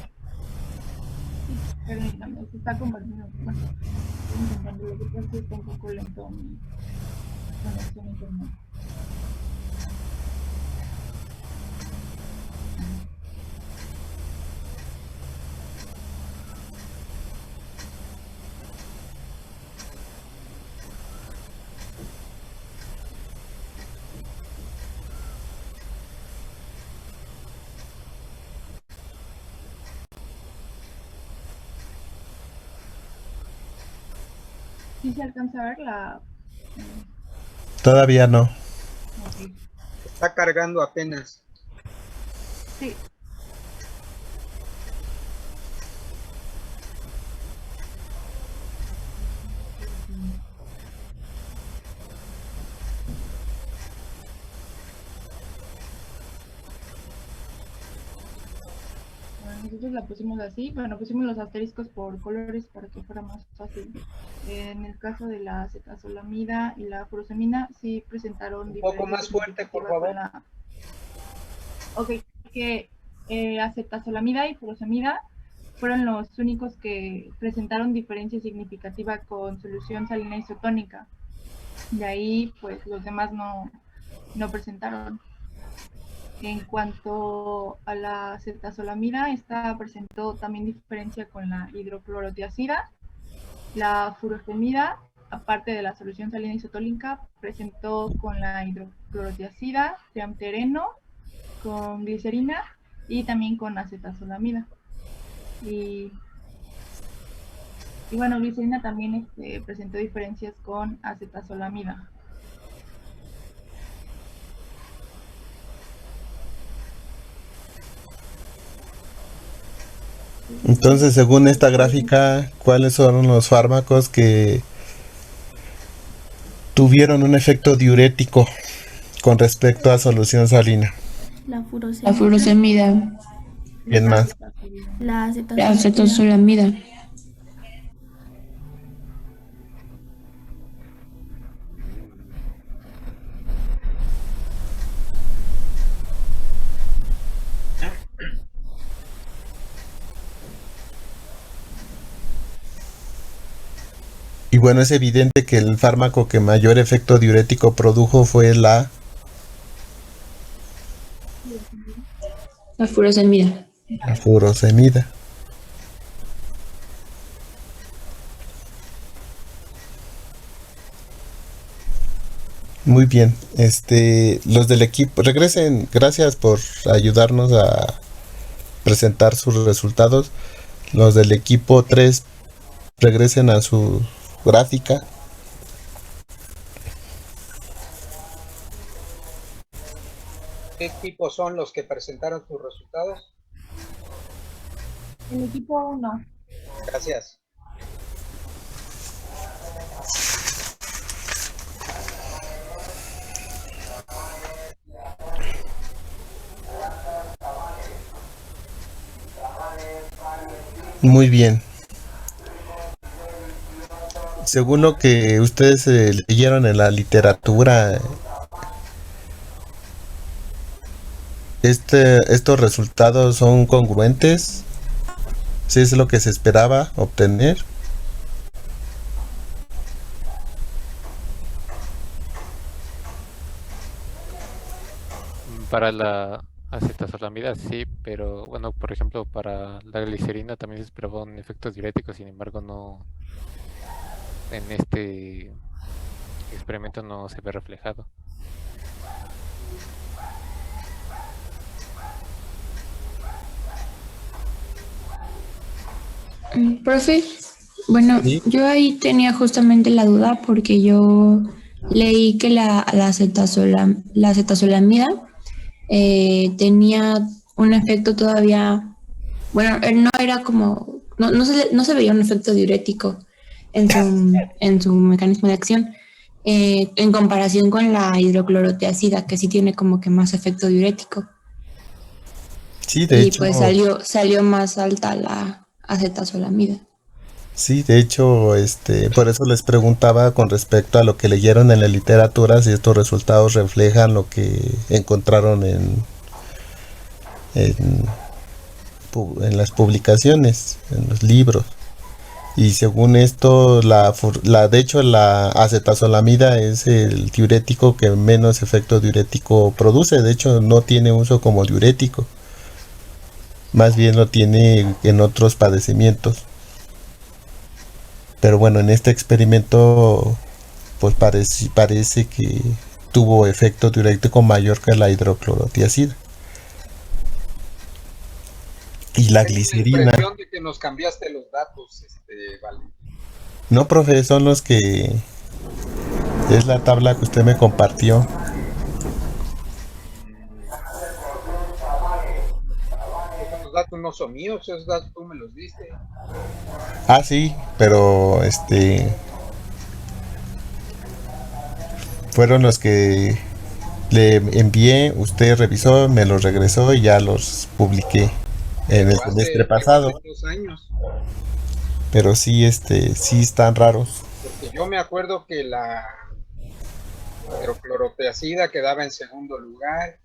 Permítame, se está compartiendo. Bueno, estoy intentando, lo que pasa es que está un poco lento mi conexión a internet. ¿Sí se alcanza a ver la...? Todavía no. Ok. Está cargando apenas. Sí. Nosotros la pusimos así, bueno, pusimos los asteriscos por colores para que fuera más fácil. En el caso de la acetazolamida y la furosemida, sí presentaron un poco más fuerte, por favor. Ok, que acetazolamida y furosemida fueron los únicos que presentaron diferencia significativa con solución salina isotónica. De ahí, pues, los demás no presentaron. En cuanto a la acetazolamida, esta presentó también diferencia con la hidroclorotiazida. La furosemida, aparte de la solución salina isotónica, presentó con la hidroclorotiazida, triamtereno, con glicerina y también con acetazolamida. Y bueno, glicerina también presentó diferencias con acetazolamida. Entonces, según esta gráfica, ¿cuáles son los fármacos que tuvieron un efecto diurético con respecto a solución salina? La furosemida. ¿Quién más? La acetazolamida. Y bueno, es evidente que el fármaco que mayor efecto diurético produjo fue la furosemida. La furosemida. Muy bien, los del equipo, regresen, gracias por ayudarnos a presentar sus resultados. los del equipo 3 regresen a su gráfica. ¿Qué equipos son los que presentaron sus resultados? El equipo 1. Gracias. Muy bien. Según lo que ustedes leyeron en la literatura, estos resultados son congruentes. ¿Sí es lo que se esperaba obtener? Para la acetazolamida sí, pero bueno, por ejemplo, para la glicerina también se esperaban efectos diuréticos, sin embargo, no, en este experimento no se ve reflejado. Profe, bueno, Sí. yo ahí tenía justamente la duda porque yo leí que la acetazolamida tenía un efecto todavía, bueno, él no era como, no se veía un efecto diurético en su mecanismo de acción, en comparación con la hidroclorotiazida, que sí tiene como que más efecto diurético. Sí, de Y hecho, pues salió más alta la acetazolamida. sí, de hecho, por eso les preguntaba con respecto a lo que leyeron en la literatura, si estos resultados reflejan lo que encontraron en, en las publicaciones, en los libros. Y según esto, de hecho, la acetazolamida es el diurético que menos efecto diurético produce. De hecho, no tiene uso como diurético. Más bien lo tiene en otros padecimientos. Pero bueno, en este experimento, pues parece que tuvo efecto diurético mayor que la hidroclorotiazida. Y la Tengo la glicerina. impresión de que nos cambiaste los datos, Vale. No, profe, son los que... Es la tabla que usted me compartió. Esos datos no son míos, esos datos tú me los diste. Ah, sí, pero fueron los que le envié, usted revisó, me los regresó y ya los publiqué en el semestre pasado. Hace 2 años. Pero sí, sí están raros. Porque yo me acuerdo que la hidroclorotiazida quedaba en segundo lugar,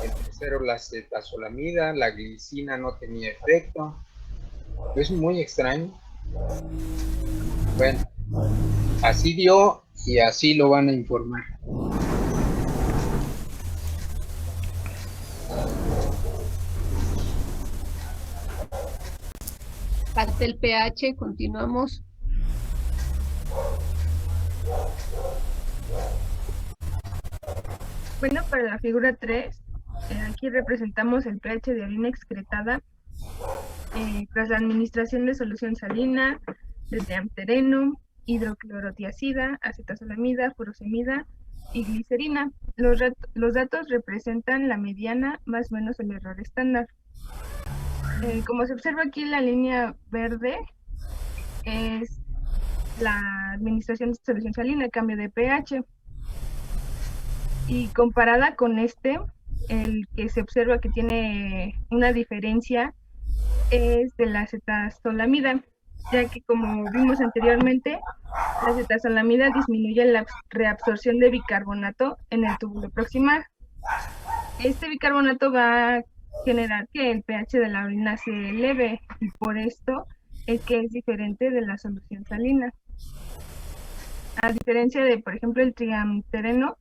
en tercero la acetazolamida, la glicina no tenía efecto. Es muy extraño. Bueno, así dio y así lo van a informar. Falta el pH, continuamos. Bueno, para la figura 3, aquí representamos el pH de orina excretada tras la administración de solución salina, de triamtereno, hidroclorotiazida, acetazolamida, furosemida y glicerina. Los datos representan la mediana más o menos el error estándar. Como se observa aquí, la línea verde es la administración de solución salina, el cambio de pH. Y comparada con el que se observa que tiene una diferencia es de la acetazolamida, ya que como vimos anteriormente, la acetazolamida disminuye la reabsorción de bicarbonato en el túbulo proximal. Este bicarbonato va a generar que el pH de la orina se eleve y por esto es que es diferente de la solución salina. A diferencia de, por ejemplo, el triamtereno,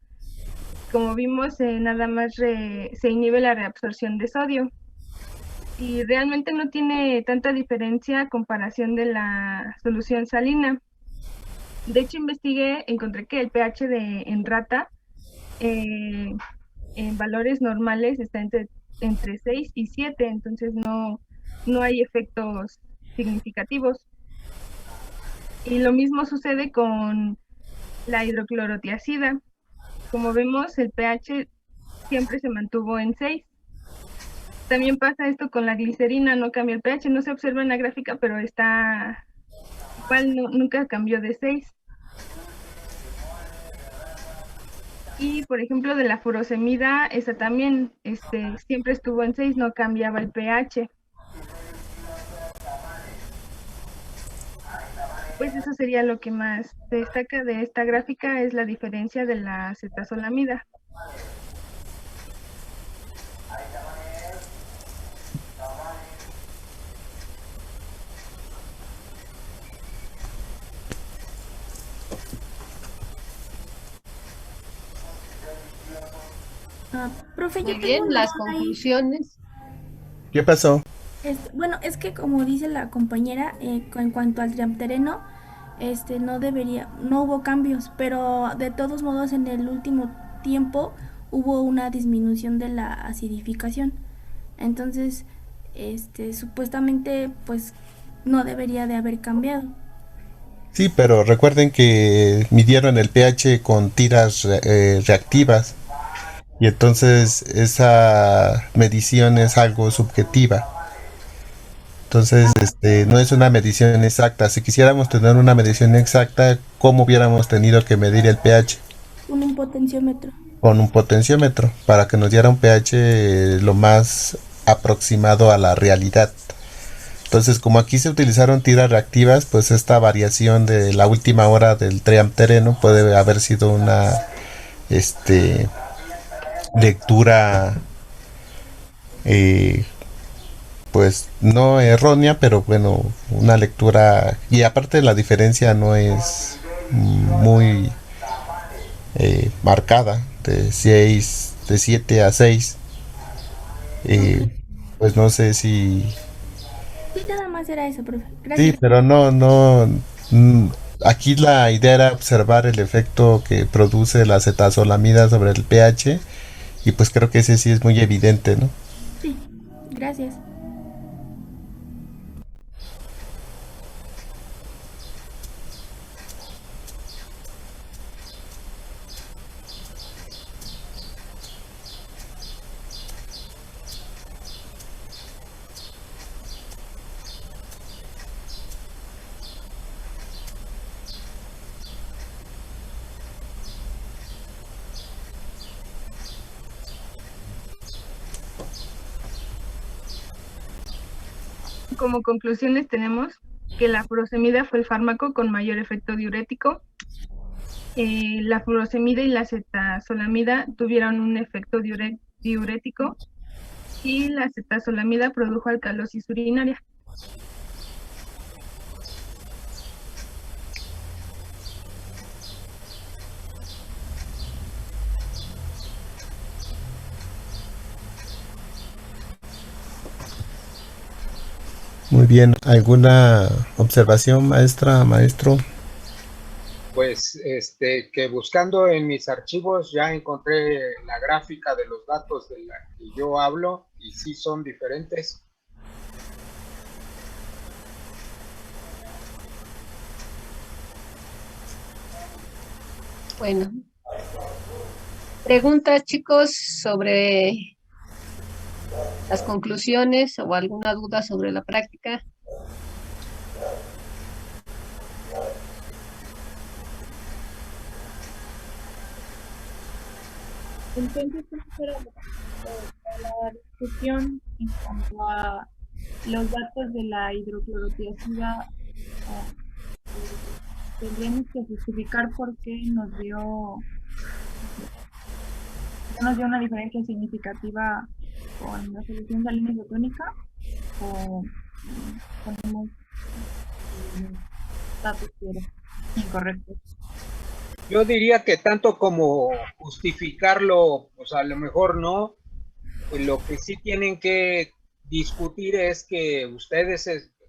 como vimos, nada más se inhibe la reabsorción de sodio. Y realmente no tiene tanta diferencia a comparación de la solución salina. De hecho, investigué, encontré que el pH en rata en valores normales está entre 6 y 7, entonces no hay efectos significativos. Y lo mismo sucede con la hidroclorotiazida. Como vemos, el pH siempre se mantuvo en 6. También pasa esto con la glicerina, no cambia el pH, no se observa en la gráfica, pero está igual, nunca cambió de 6. Y por ejemplo de la furosemida, esa también siempre estuvo en 6, no cambiaba el pH. Pues eso sería lo que más se destaca de esta gráfica, es la diferencia de la acetazolamida. Profe, yo Muy tengo bien, una las duda ahí. conclusiones. ¿Qué pasó? Bueno, es que como dice la compañera, en cuanto al triamtereno, no hubo cambios, pero de todos modos en el último tiempo hubo una disminución de la acidificación. Entonces, supuestamente, pues no debería de haber cambiado. Sí, pero recuerden que midieron el pH con tiras reactivas y entonces esa medición es algo subjetiva. Entonces, no es una medición exacta. Si quisiéramos tener una medición exacta, ¿cómo hubiéramos tenido que medir el pH? Con un potenciómetro. Con un potenciómetro, para que nos diera un pH lo más aproximado a la realidad. Entonces, como aquí se utilizaron tiras reactivas, pues esta variación de la última hora del triamtereno puede haber sido una lectura pues no errónea, pero bueno, una lectura, y aparte la diferencia no es muy marcada, de 7 a 6. Pues no sé si... Sí, nada más era eso, profe. Gracias. Sí, pero no, aquí la idea era observar el efecto que produce la acetazolamida sobre el pH, y pues creo que ese sí es muy evidente, ¿no? Sí, gracias. Como conclusiones tenemos que la furosemida fue el fármaco con mayor efecto diurético. La furosemida y la acetazolamida tuvieron un efecto diurético y la acetazolamida produjo alcalosis urinaria. Muy bien, ¿alguna observación, maestra, maestro? Pues que buscando en mis archivos ya encontré la gráfica de los datos de la que yo hablo y sí son diferentes. Bueno. Preguntas, chicos, sobre las conclusiones o alguna duda sobre la práctica. Entonces, era la discusión en cuanto a los datos de la hidroclorotiazida. Tendríamos que justificar por qué nos dio una diferencia significativa con la solución salina isotónica, o ponemos datos incorrectos. Yo diría que tanto como justificarlo, pues a lo mejor no. Pues lo que sí tienen que discutir es que ustedes,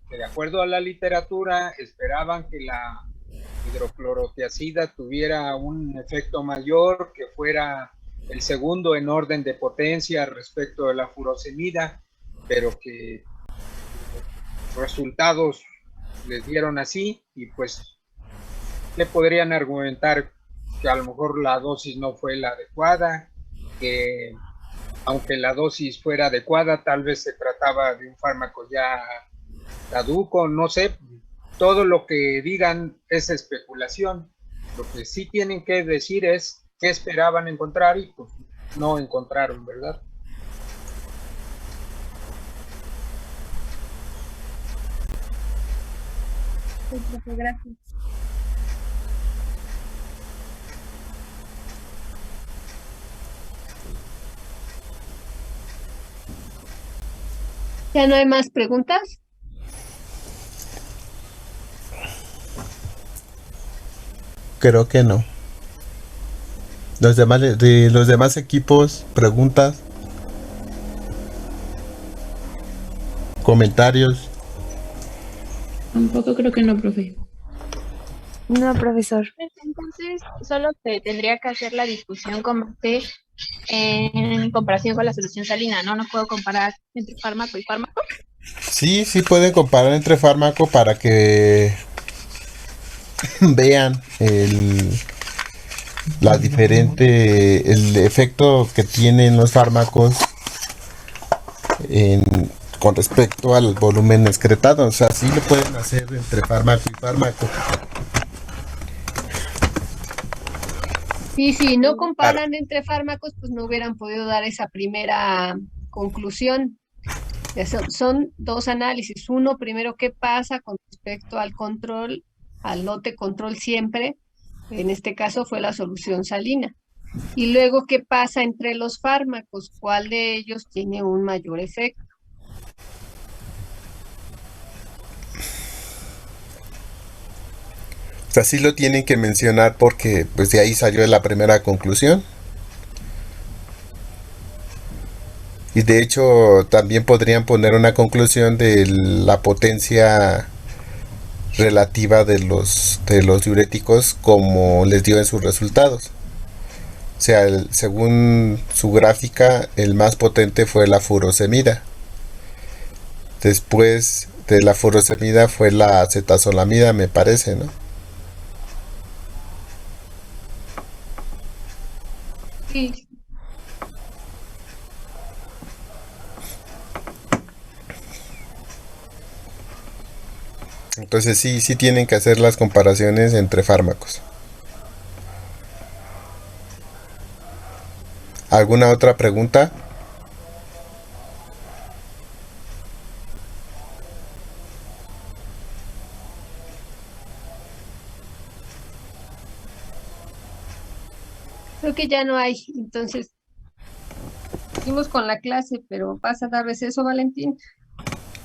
que de acuerdo a la literatura, esperaban que la hidroclorotiazida tuviera un efecto mayor, que fuera el segundo en orden de potencia respecto de la furosemida, pero que resultados les dieron así y pues le podrían argumentar que a lo mejor la dosis no fue la adecuada, que aunque la dosis fuera adecuada, tal vez se trataba de un fármaco ya caduco, no sé, todo lo que digan es especulación. Lo que sí tienen que decir es qué esperaban encontrar y pues no encontraron, ¿verdad? Sí, profe, gracias. ¿Ya no hay más preguntas? Creo que no. De los demás equipos, preguntas, comentarios. Tampoco creo que no, profe. No, profesor. Entonces, solo se tendría que hacer la discusión con base en comparación con la solución salina, ¿no? No puedo comparar entre fármaco y fármaco. Sí, sí pueden comparar entre fármaco para que vean el efecto que tienen los fármacos con respecto al volumen excretado. O sea, sí lo pueden hacer entre fármaco y fármaco. Y si no comparan entre fármacos, pues no hubieran podido dar esa primera conclusión. Son dos análisis. Uno, primero, ¿qué pasa con respecto al control, al lote control siempre? En este caso fue la solución salina. Y luego, ¿qué pasa entre los fármacos? ¿Cuál de ellos tiene un mayor efecto? O sea, sí lo tienen que mencionar porque pues de ahí salió la primera conclusión. Y de hecho también podrían poner una conclusión de la potencia relativa de los diuréticos como les dio en sus resultados. O sea, según su gráfica, el más potente fue la furosemida. Después de la furosemida fue la acetazolamida, me parece, ¿no? Sí. Entonces sí tienen que hacer las comparaciones entre fármacos. ¿Alguna otra pregunta? Creo que ya no hay. Entonces, seguimos con la clase, pero ¿vas a dar receso, Valentín?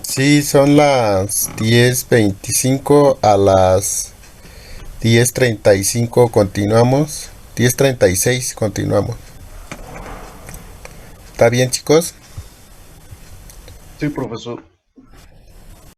Sí, son las 10:25, a las 10:35 continuamos. 10:36 continuamos. ¿Está bien, chicos? Sí, profesor.